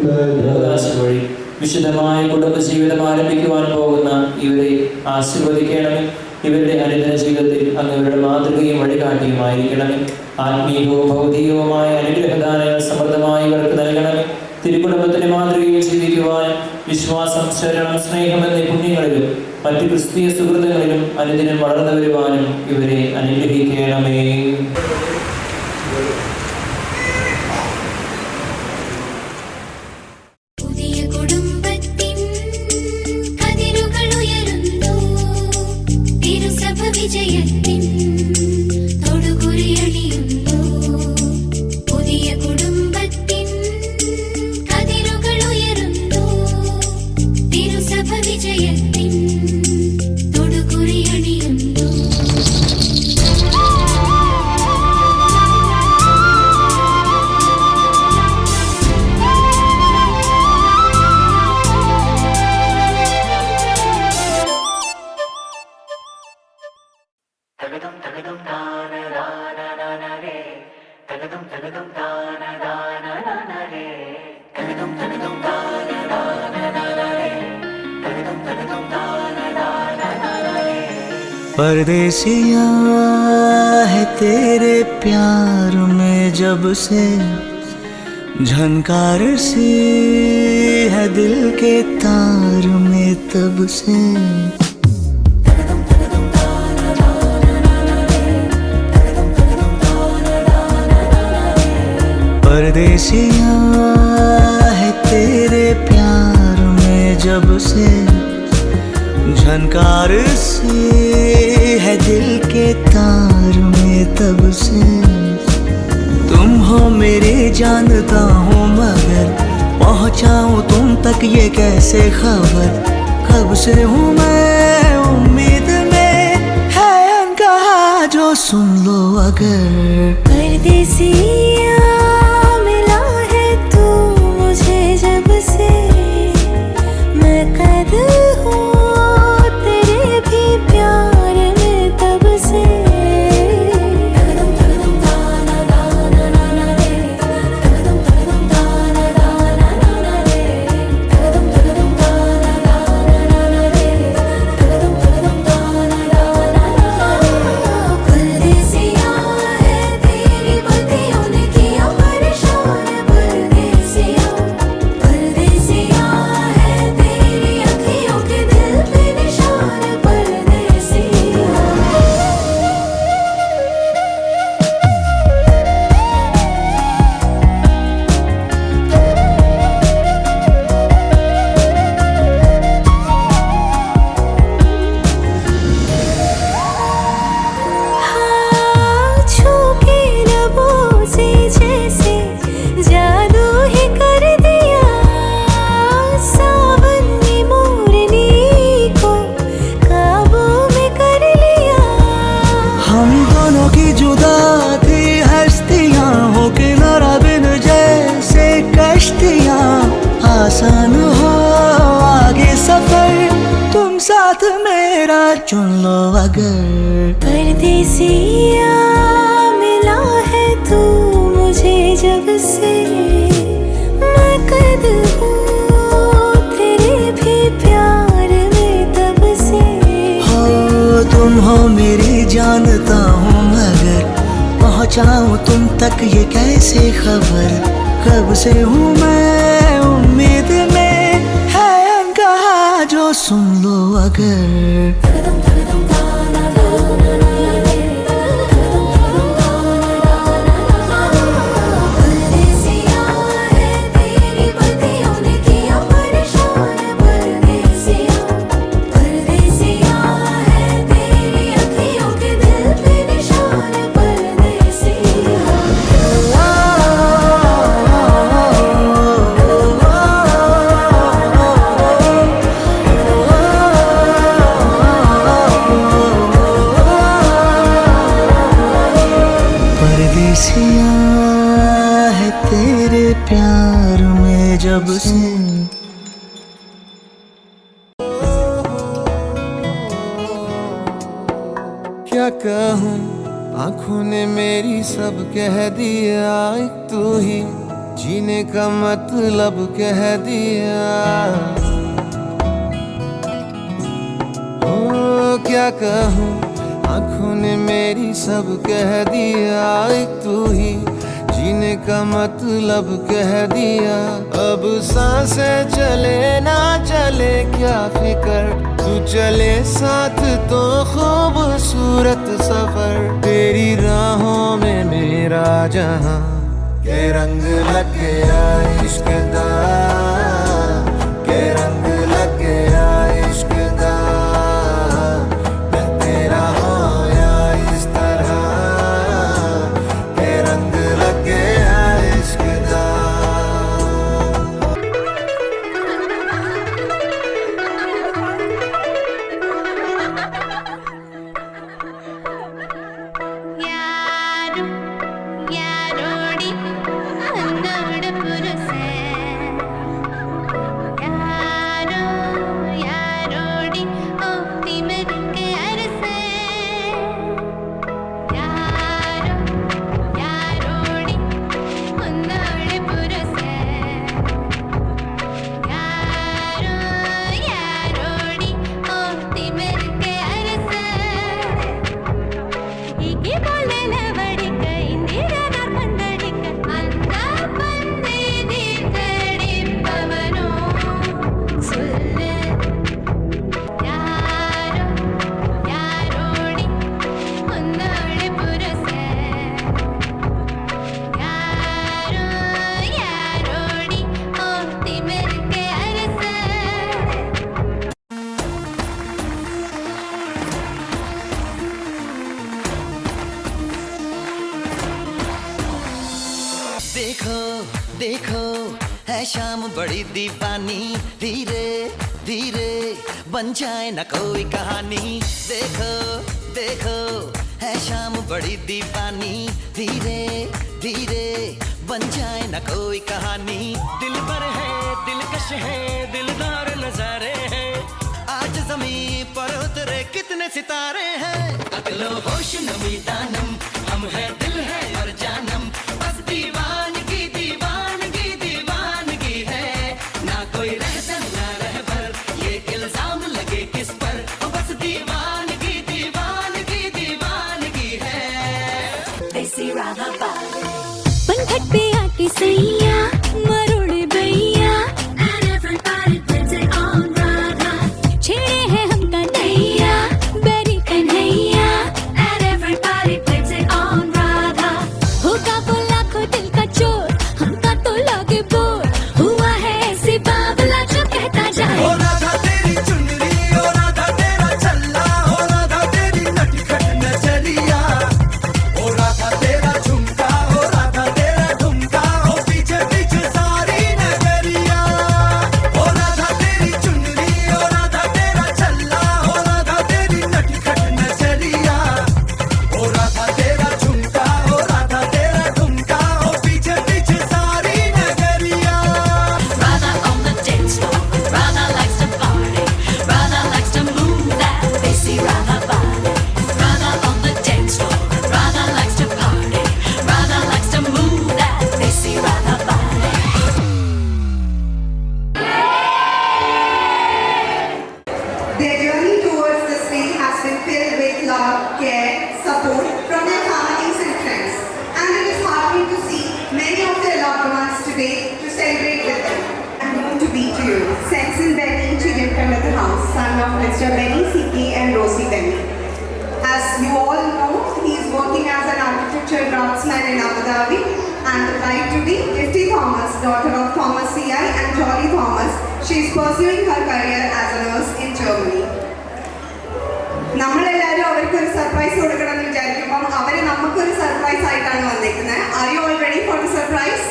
തഥാ. വഴി വിശുദ്ധമായ കുടുംബജീവിതം ആരംഭിക്കുവാൻ പോകുന്ന ഇവരെ ആശീർവദിക്കണമേ. ഇവരുടെ അനുദിന ജീവിതത്തിൽ അങ്ങ് ഇവരുടെ മാതൃകയും വഴികാട്ടിയുമായിരിക്കണമേ. ആത്മീയവും ഭൗതികവുമായ അനുഗ്രഹദാനങ്ങൾ സമൃദ്ധമായി ഇവർക്ക് നൽകണമേ. തിരുക്കുടുംബത്തിന്റെ മാതൃകയിൽ ജീവിക്കുവാൻ വിശ്വാസം, ശരണം, സ്നേഹം എന്നീ പുണ്യങ്ങളിലും മറ്റു ക്രിസ്തീയ സുഹൃത്തുക്കളിലും അനുദിനം വളർന്നു വരുവാനും ഇവരെ അനുഗ്രഹിക്കണമേ. പുതിയ കുടുംബത്തിൻ കതിരുകൾ ഉയരുന്നു, തിരുസഭ വിജയത്തിൻ തൊടുകുറിയണിയുന്നു. പുതിയ കുടുംബത്തിൻ കതിരുകൾ ഉയരുന്നു, തിരുസഭ വിജയത്തിൻ തൊടുകുറിയണിയുന്നു. परदेसिया है तेरे प्यार में जब से, झनकार सी है दिल के तार में तब से. परदेसिया है तेरे प्यार में जब से, झनकार सी है दिल के तार में तब से. तुम हो मेरे जानता हूँ मगर पहुँचाऊँ तुम तक ये कैसे खबर. कब से हूँ मैं उम्मीद में, है अनकहा जो सुन लो अगर. परदेसिया मिला है तू मुझे जब से, मैं कैद हूँ तेरे अगर। परदेसिया मिला है तू मुझे जब से, मैं कैद हूँ तेरे भी प्यार में तब से। हो तुम हो मेरी जानता हूँ मगर पहुँचाऊँ तुम तक ये कैसे खबर। कब से हूँ मैं उम्मीद में, है अनकहा जो सुन लो अगर। परदेसिया है तेरे प्यार में जब से। क्या कहूँ आँखों ने मेरी सब कह दिया, एक तू ही जीने का मतलब कह दिया। ओ क्या कहूँ आँखों ने मेरी सब कह दिया, एक तू ही जीने का मतलब कह दिया। अब सांसें चले ना चले क्या फिकर, तू चले साथ तो खूबसूरत सफर। तेरी राहों में मेरा जहां के रंग लग गया इश्क दा, के रंग लग गया इश्क दा। मैं तेरा होया इस तरह, के रंग लग गया इश्क दा। ಯಾರೋಡಿ ಅನ್ನೋಡ ಪುರುಸೆ, ಯಾರೋ ಯಾರೋಡಿ ಓ ತಿಮರಿಕೆ ಅರಸೆ, ಯಾರೋ ಯಾರೋಡಿ ಅನ್ನೋಡ ಪುರುಸೆ, ಯಾರೋ ಯಾರೋಡಿ ಓ ತಿಮರಿಕೆ ಅರಸೆ. ಹೀಗೆ ಬೋಲೆಲ ಬಡಿಕ ಇಂದಿರ ನಾರ್ಮಂದಡಿಕ ಅಂದ ಬಂದಿದಿ ಕಡಿಪವನು ಸುಳ್ಳು. ಯಾರೋ ಯಾರೋಡಿ ಹೊನ್ನೋಳೆ ಪುರಸೆ, ಯಾರೋ ಯಾರೋಡಿ ಓ ತಿಮರಿಕೆ ಅರಸೆ. देखो देखो है शाम बड़ी दीवानी, धीरे धीरे बन जाए न कोई कहानी। देखो देखो है शाम बड़ी दीवानी, धीरे धीरे बन जाए न कोई कहानी। दिल पर है दिलकश है दिलदार नजारे हैं, आज जमीन पर उतरे कितने सितारे हैं। अकलो होश नमी दानम हम है दिल है और जानम, बस दीवानगी दीवानगी दीवानगी है। ना कोई रहसन ना रहबर ये इल्जाम लगे किस पर, बस दीवानगी दीवानगी दीवानगी है। पंखट पे आके सैया मरोड़े भैया, and everybody puts it on Radha. छेड़े हैं हम कन्हैया बेरी Kanhaiya, and everybody puts it on Radha. होगा वो लाखों दिल का चोर, हमका तो लगे बोर, हुआ है ऐसी बावला जो कहता जाए। ओ राधा तेरी चुनरी, ओ राधा तेरा चल्ला, ओ राधा तेरी नटखट नजरिया, ओ राधा तेरा झुमका, ओ राधा तेरा ठुमका, ओ पीछे पीछे सारी नगरिया। ओ राधा तेरी चुनरी, ओ राधा तेरा चल्ला, ओ राधा तेरी नटखट नजरिया, ओ राधा तेरा झुमका, ओ राधा तेरा ठुमका, ओ पीछे पीछे सारी नगरिया। cake to celebrate with them. I'm going to be to you. Sensin Benny Chigirkandathu House, son of Mr. Benny C.K. and Rosie Benny. As you all know, he is working as an architecture draftsman in Abu Dhabi, and the bride to be Gifty Thomas, daughter of Thomas C.I. and Jolly Thomas. She is pursuing her career as a nurse in Germany. നമ്മളെല്ലാവരും അവർക്കൊരു സർപ്രൈസ് കൊടുക്കണമെന്ന് വിചാരിക്കുമ്പോൾ അവര് നമുക്കൊരു സർപ്രൈസ് ആയിട്ടാണ് വന്നിരിക്കുന്നത്. Are you all ready for the surprise?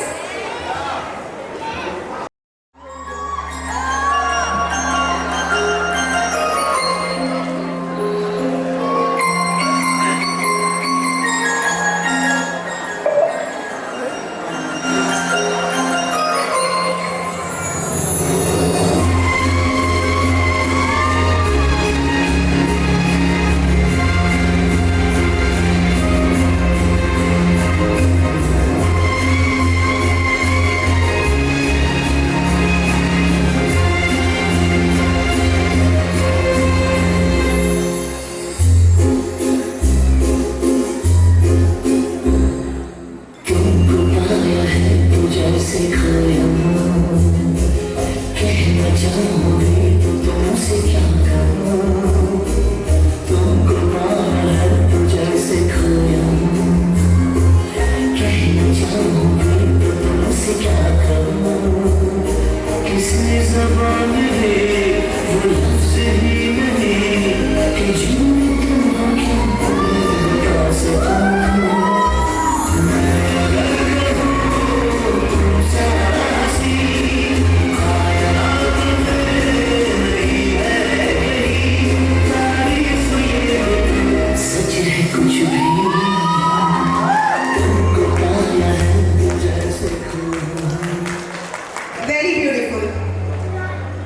Very beautiful.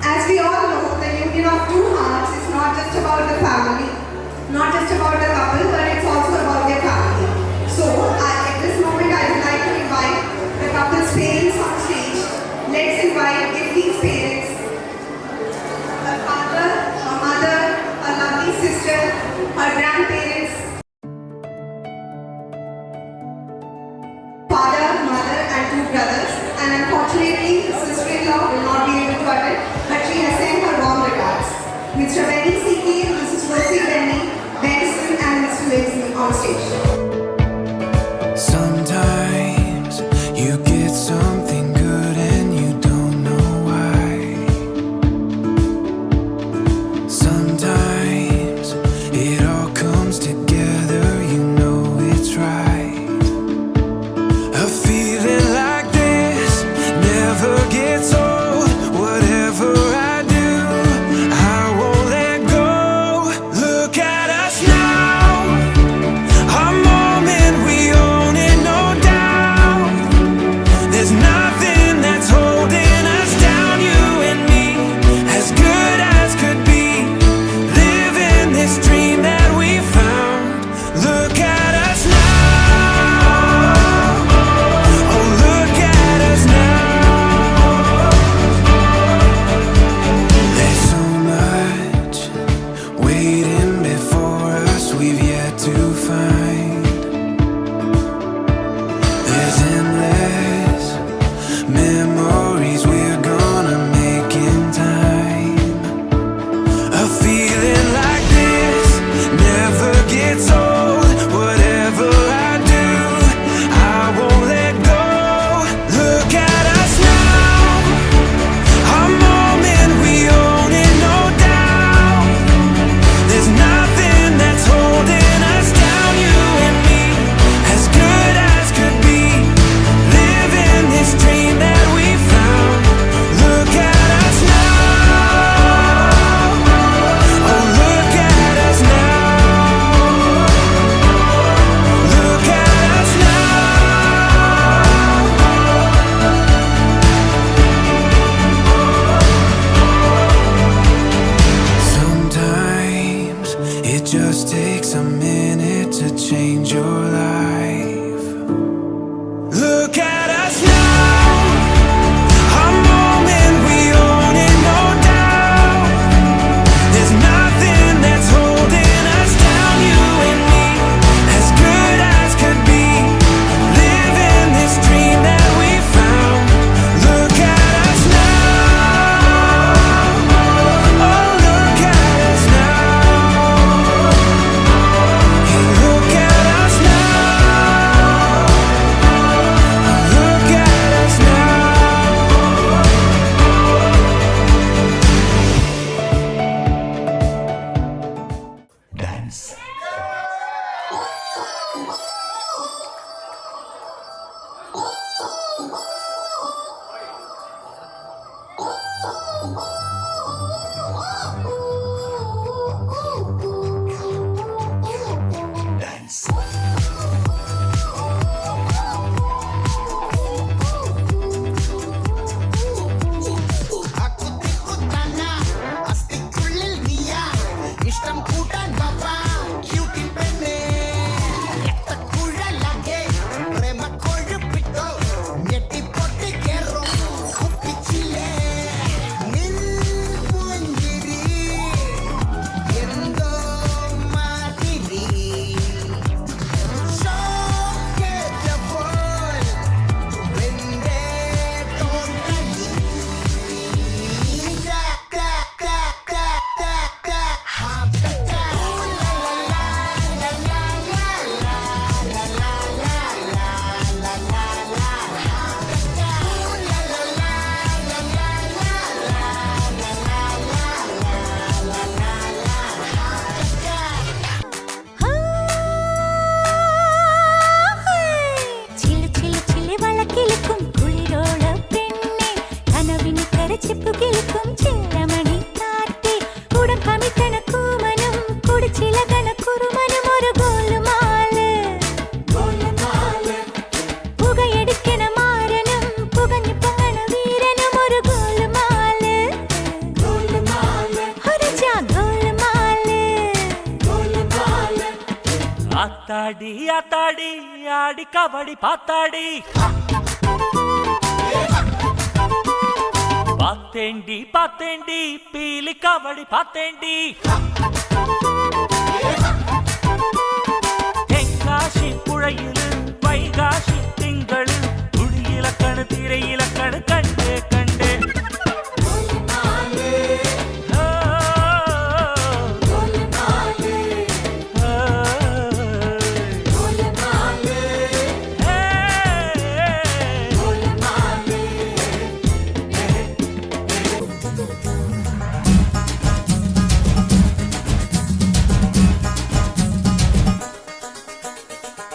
As we all know, the union of two hearts is not just about the family, not just about the couple, but it's also about their family. So, at this moment, I would like to invite the couple's parents on stage. Let's invite Gifty's parents, her father, her mother, her lovely sister, her grandparents, father, mother, and two brothers. And unfortunately, his sister-in-law will not be able to attend, but she has sent her warm regards. Mr. Benny C.K., Mrs. Rosie Benny, Benson, and Mr. Lindsay on stage. Sometimes you get something good and you don't know why. ஆத்தாடி ஆத்தாடி ஆடி கபடி பாத்தாடி பாத்தேண்டி பாத்தேண்டி பீலி கபடி பாத்தேண்டி தென்காசி புழையிலு வைகாசி திங்களு குடியிலக்கணு திரையிலக்கணு கண்டே கண்டே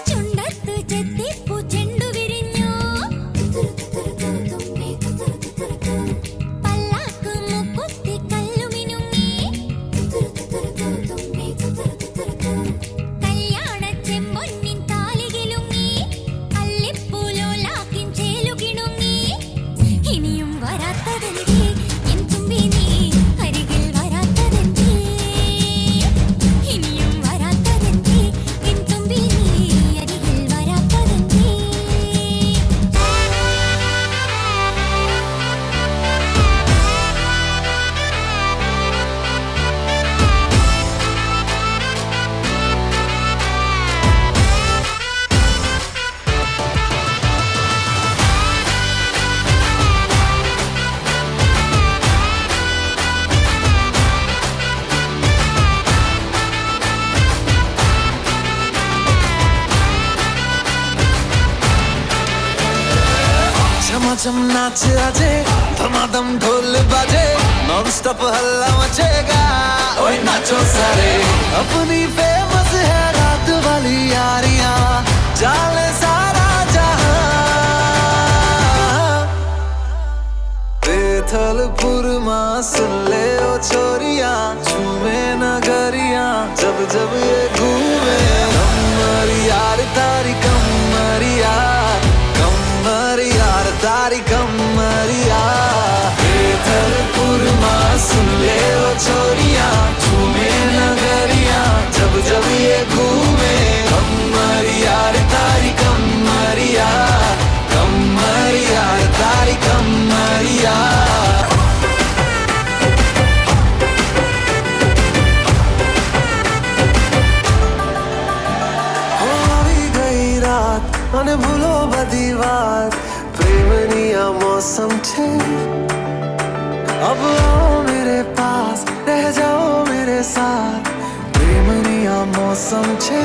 ചുണ്ടത്ത് ചെത്തിപ്പൂ ചെണ്ടു വിരിഞ്ഞു പല്ലാക്ക് മുക്കുത്തി കല്ലുമിനുങ്ങി കല്യാണ ചെമ്പൊന്നിൻ താലികിലുങ്ങി കല്ലിപ്പൂലോലാക്കിൻ ചേലുകിണുങ്ങി ഇനിയും വരാത്തതെന്തേ എൻ തുമ്പി നീ അരികിൽ വരാത്തതെന്തേ ഇനിയും വരാത്തതെന്തേ എൻ തുമ്പി നീ അരികിൽ വരാത്തതെന്തേ झमाझम नाच आजे धमाधम ढोल बाजे नॉन स्टॉप हल्ला मचेगा ओए नाचो सारे अपनी फेमस है रात वाली यारियां जाले सारा जहां बेथलपुर सुन ले ओ छोरियां झूमे नगरियां जब जब ये घूमे कमर यार तारी कमर यार तारी कमरिया बेथलपुर सुन ले ओ छोरियां झूमे नगरिया जब जब ये घूमे कमर यार तारी कमरिया तारी कमरिया हो આવી ગઈ રાત અને ભૂલો બધી વાત प्रेमनिया मौसम छे अब आओ मेरे पास रह जाओ मेरे साथ प्रेमनिया मौसम छे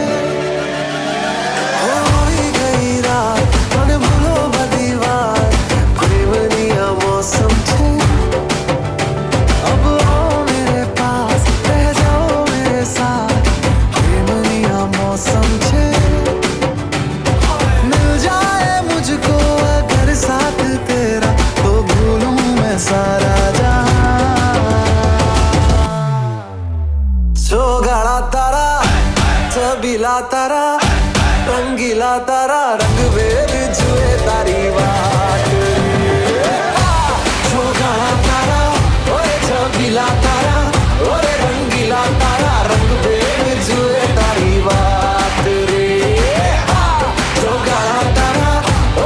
हो गई रात मन भूलो बदी बात प्रेमनिया मौसम छे अब आओ मेरे पास रह जाओ मेरे साथ प्रेमनिया मौसम छे मिल जाए मुझको अगर साथ तेरा तो भूलूं मैं सारा जहां सोगाड़ा तारा छबीला तारा रंगीला तारा रंग वेद जुए तारी बात सोगाड़ा तारा ओए छबीला तारा ओए रंगीला तारा रंग वेद जुए तारी बात रे सोगाड़ा तारा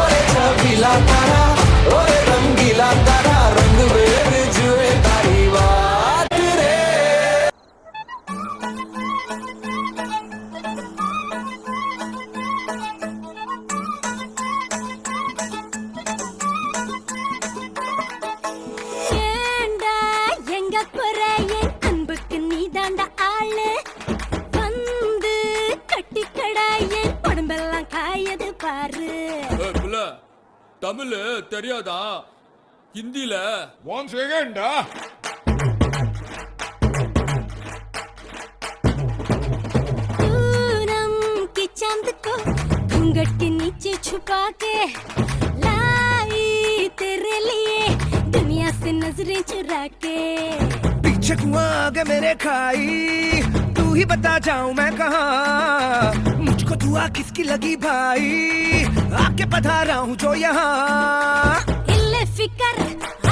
ओए छबीला तारा ओए रंगीला तारा रंग वेद जुए तारी बात रे ஏண்டா எங்க போற என் அன்புக்கு நீதாண்ட ஆளு வந்து கட்டிக்கடா என் உடம்பெல்லாம் காயது பாரு தமிழ் தெரியாதா ஹிந்தில ஒன் செகண்டா पूनम की चांद को घूंघट के नीचे छुपा के लाई तेरे लिए दुनिया से नजरें चुरा के पीछे कुआं आगे मेरे खाई तू ही बता जाऊं मैं कहाँ मुझको दुआ किसकी लगी भाई आके पधारा हूँ जो यहाँ इल्ले फिकर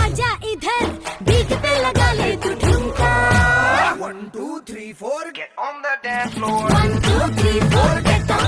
आजा इधर बीट पे लगा ले तू ठुमका 1 2 3 4 get on the dance floor 1 2 3 4 get on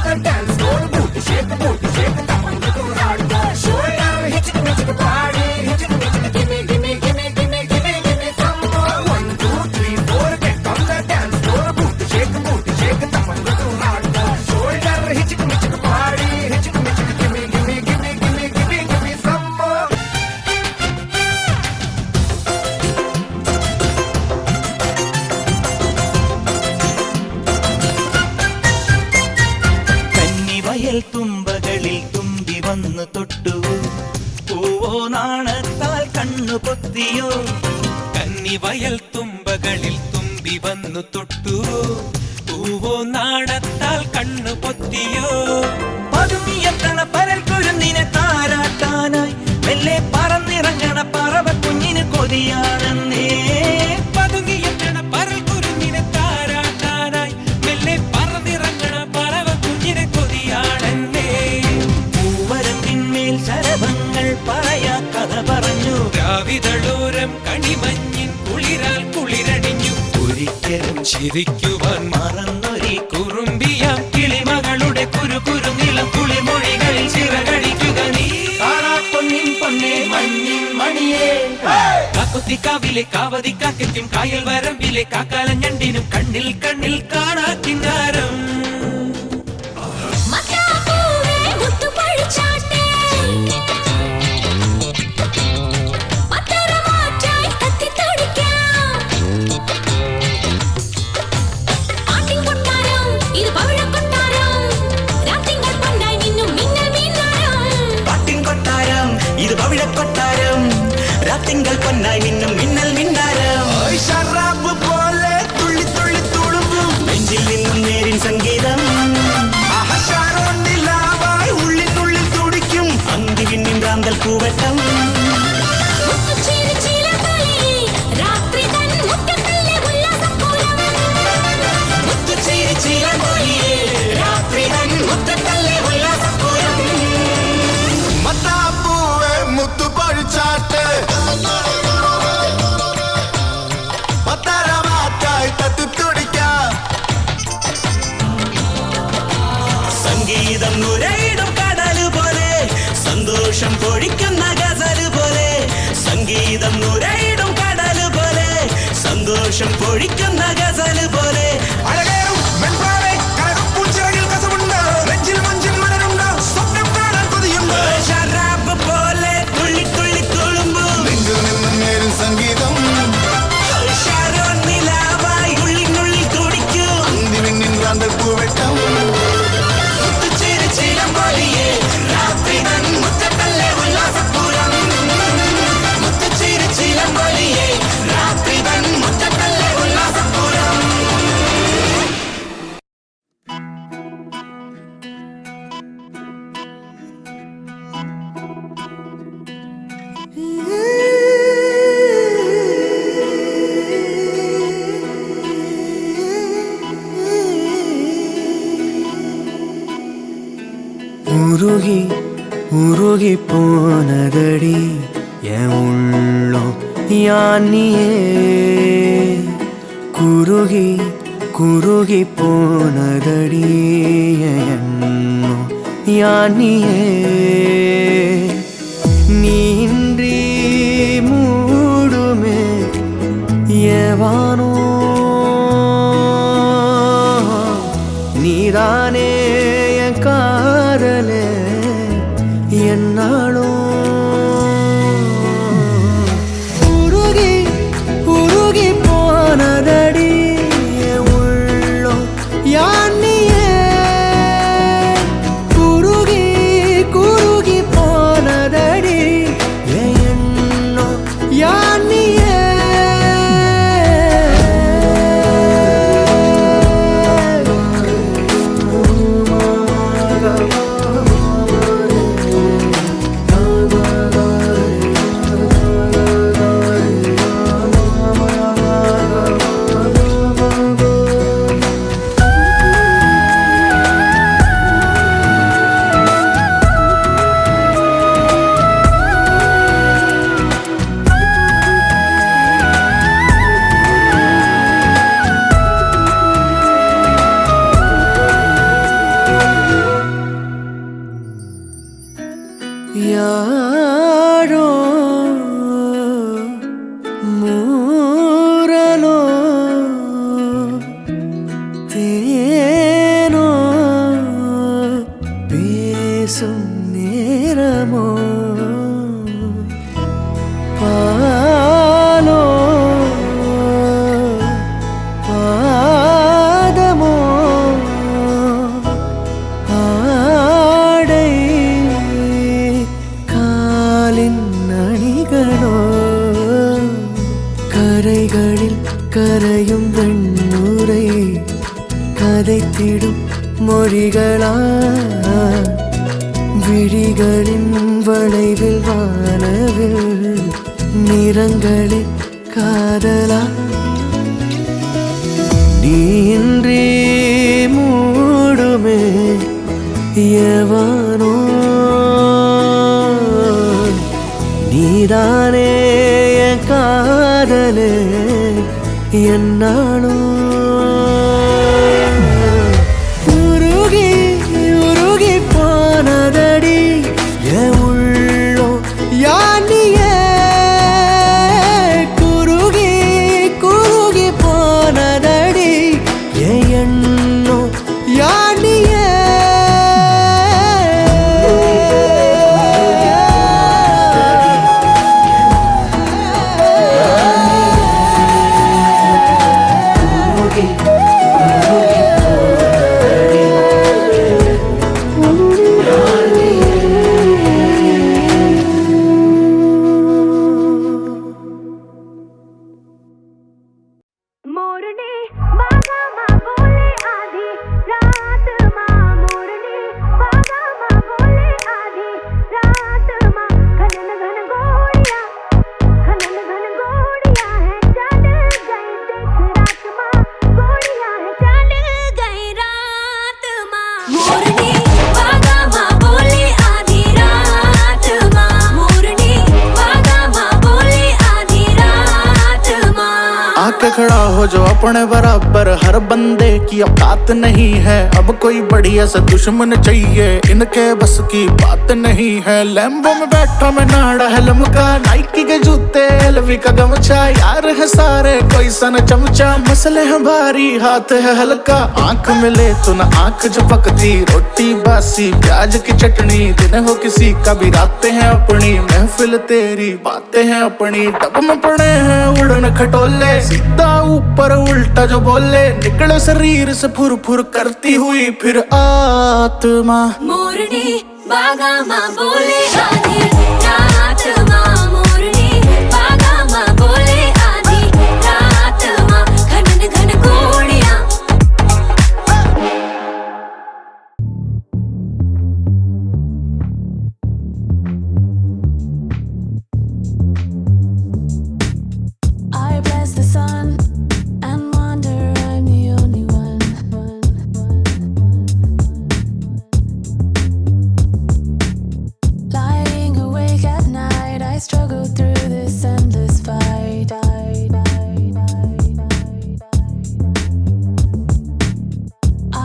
പൊത്തിയോ Kannivayal തുമ്പകളിൽ തുമ്പി വന്നു തൊട്ടുവോ പൂവോ നാണത്താൽ കണ്ണു പൊത്തിയോ പതുങ്ങിയെത്തണ പരൽ കുരുന്നിനെ താരാട്ടാനായി മെല്ലെ പറന്നിറങ്ങണ പറവ കുഞ്ഞിന് കൊതിയാണെന്നേ പതുങ്ങിയെത്തണ പരൽ കുരുന്നിനെ താരാട്ടാനായി മെല്ലെ പറന്നിറങ്ങണ പറവ കുഞ്ഞിന് കൊതിയാണെന്നേ പൂവരമ്പിന്മേൽ ശരഭങ്ങൾ പറയാ കഥ പറഞ്ഞു രാവിതളോരം കണിമഞ്ഞിൻ കുളിരാൽ കുളിരടിഞ്ഞു ഒരിക്കലും ചിരിക്കുവാൻ മറന്നൊരി കുറുമ്പിയാം കിളിമകളുടെ കുരു നിളം കുളിമൊഴികളിൽ ചിറകടിക്കുക നീ പൊന്നിൻ പൊന്നേ മഞ്ഞിൻ മണിയേ കാക്കുത്തിക്കാവിലെ കാവതി കാക്കയ്ക്കും കായൽ വരമ്പിലെ കാക്കാലഞ്ഞണ്ടിനും കണ്ണിൽ കണ്ണിൽ കാണാ കിന്നാരം തിങ്കൾ പൊന്നായി മിന്നും മിന്നൽ മിന്നാരം ശറാബ് പോലെ തുള്ളി തുള്ളി തുളുമ്പും നെഞ്ചിൽ നിന്നും നേരിൻ സംഗീതം നിലാവായി ഉള്ളിനുള്ളിൽ തുടിക്കും അന്തിവിന്നിൻ റാന്തൽ പൂവട്ടം സംഗീതം നുരയിടും കടല് പോലെ സന്തോഷം പൊഴിക്കുന്ന ഗസല് പോലെ സംഗീതം നുരയിടും കടല് പോലെ സന്തോഷം പൊഴിക്കുന്ന ഗസല് പോലെ ശറാബ് പോലെ തുള്ളി തുള്ളി തുളുമ്പും സംഗീതം നിലാവായി ഉള്ളിനുള്ളിൽ തുടിക്കും അന്തിവിന്നിൻ റാന്തൽ പൂവെട്ടം ഉരുകി ഉരുകി പോനതടി ഉള്ളോ യാനിയേ കുരുകി കുരുകി പോനതടി എന്നോ യാനിയേ നീന്ത്രി മൂടുമേ യവാനോ നീതാനേ காதலே என்னாலும் உருகி உருகி போனதடி உள்ளோ யானியே குருகி குருகி போனதடி என்னோ யானியே யாரோ மூரலோ தேனோ பேசும் நேரமோ பாலோ பாதமோ ஆடை காலின் அணிகளோ കരയും വെണ്ണൂരേ കഥൈത്തിടും മൊഴികളാ விழிகளின் வளைவில் வானவில் நிறங்களில் காதலா நீன்றி மூடுமே எவனோ நீதானே என் காதலே என்னாலும் உருகி உருகி போனதடி என் உள்ளோ யானியே குருகி குருகி போனதடி என் எண்ணோ யானியே खड़ा हो जो अपने बराबर, हर बंदे की औकात नहीं है। अब कोई बढ़िया सा दुश्मन चाहिए, इनके बस की बात नहीं है। लैम्बो में बैठा मैं नाड़ा है लमका, नाइकी के जूते एलवी का गमछा, यार है सारे कोई सन चमचा, मसले हैं भारी हाथ है हल्का। आंख मिले तो न आंख झपकती, रोटी बासी प्याज की चटनी, दिन हो किसी का भी रातें हैं अपनी, महफिल तेरी बातें हैं अपनी। डब में पड़े हैं उड़न खटोले, सीधा ऊपर उल्टा जो बोले, निकले शरीर से फुर फुर करती हुई फिर आत्मा। मोरनी बागा माँ बोले आधी रात माँ, मोरनी बागा माँ बोले आधी रात माँ, घन घन घोड़ियाँ। I bless the sun and wonder I'm the only one. Lying awake at night, I struggle through this endless fight.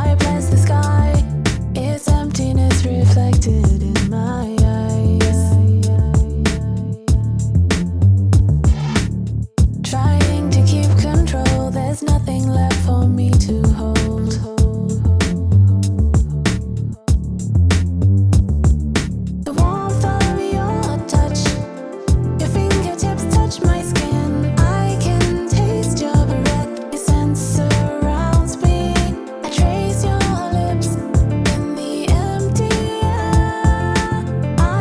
I bless the sky, its emptiness reflected in my eyes. Trying to keep control, there's nothing left for me to hold. The warmth of your touch, your fingertips touch my skin. I can taste your breath, your scent surrounds me. I trace your lips in the empty air.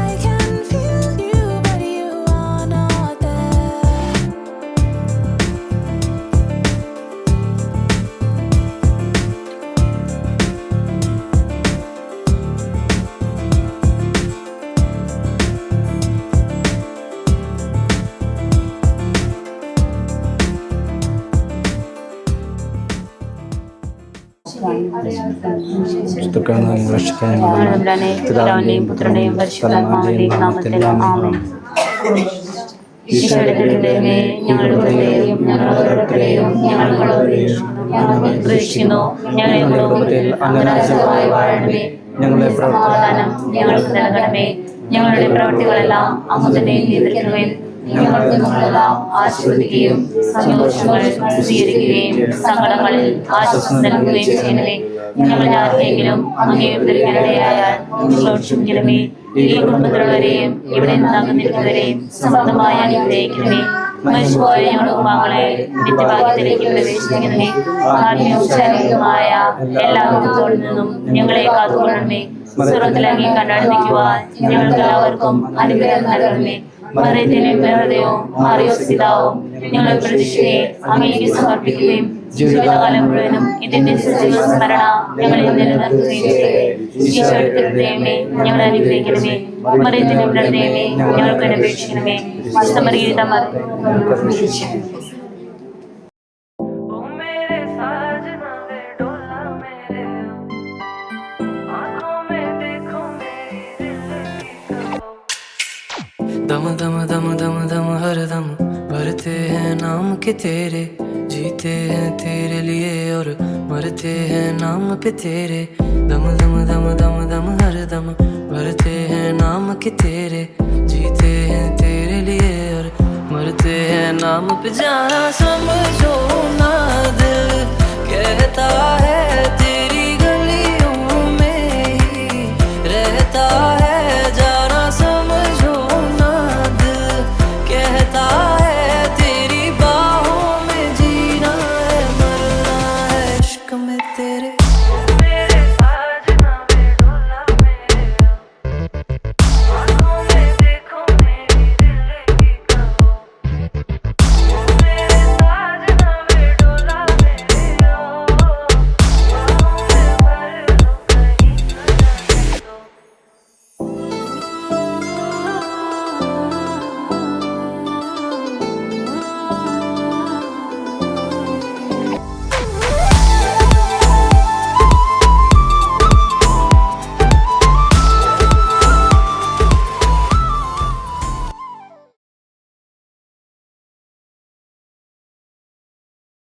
I can feel you, but you are not there. പിതാവിന്റെയും പുത്രന്റെയും പരിശുദ്ധാത്മാവിന്റെയും നാമത്തിൽ ആമേൻ. ഈശോയുടെ ഞങ്ങളുടെയും ഞങ്ങളോരോരുത്തരെയും ഞങ്ങൾ പ്രതീക്ഷിക്കുന്നു. ഞങ്ങളെ കുടുംബത്തിൽ അംഗരാജ്യമായി വാഴണമേ. ഞങ്ങളുടെ സമാധാനം ഞങ്ങൾക്ക് നൽകണമേ. ഞങ്ങളുടെ പ്രവൃത്തികളെല്ലാം അങ്ങ് തന്നെ നിയന്ത്രിക്കുകയും ഞങ്ങൾക്ക് നമ്മളെല്ലാം ആശീർവദിക്കുകയും സന്തോഷങ്ങൾ സ്വീകരിക്കുകയും സങ്കടങ്ങളിൽ ആശ്വാസം നൽകുകയും ചെയ്യണമേ. ഞങ്ങളുടെ ആർക്കെങ്കിലും അങ്ങേ ഉദ്ധരിക്കാനിടയായാൽ ഞങ്ങളോട് ക്ഷമിക്കണമേ. ഈ കുടുംബത്തിലുള്ളവരെയും ഇവിടെ നിന്നാകുന്നവരെയും സമൃദ്ധമായി അനുഗ്രഹിക്കണമേ. മനുഷ്യപോയ ഞങ്ങളുടെ കുടുംബാംഗങ്ങളെ നിത്യഭാഗ്യത്തിലേക്ക് പ്രവേശിപ്പിക്കണമേ. ആത്മീയവും ശാരീരികമായ എല്ലാ ദുഃഖത്തോടിൽ നിന്നും ഞങ്ങളെ കാത്തുകൊള്ളണമേ. സ്വർഗ്ഗത്തിലങ്ങി കണ്ടാടി നിൽക്കുവാൻ ഞങ്ങൾക്ക് എല്ലാവർക്കും അനുഗ്രഹം നൽകണമേ. മറിയത്തിന്റെ ഹൃദയവും മാറിയോസിതാവും ഞങ്ങളെ പ്രതിഷ്ഠയെ അങ്ങേക്ക് സമർപ്പിക്കുകയും ജീവിതകാലം മുഴുവനും ഇതിന്റെ സജീവ സ്മരണ ഞങ്ങളിൽ നിലനിർത്തുകയും ചെയ്യും. ഈശോയുടെ ഹൃദയമേ ഞങ്ങളെ അനുഗ്രഹിക്കണമേ. മറിയത്തിന്റെ ഹൃദയമേ ഞങ്ങൾക്ക് അപേക്ഷിക്കണമേ. വിശുദ്ധമറിയുടെ दम दम दम दम दम हर दम भरते हैं नाम के तेरे, जीते हैं तेरे लिए और मरते हैं नाम पे तेरे। दम दम दम दम दम हर दम भरते हैं नाम के तेरे, जीते हैं तेरे लिए और मरते हैं नाम पे। जाना समझो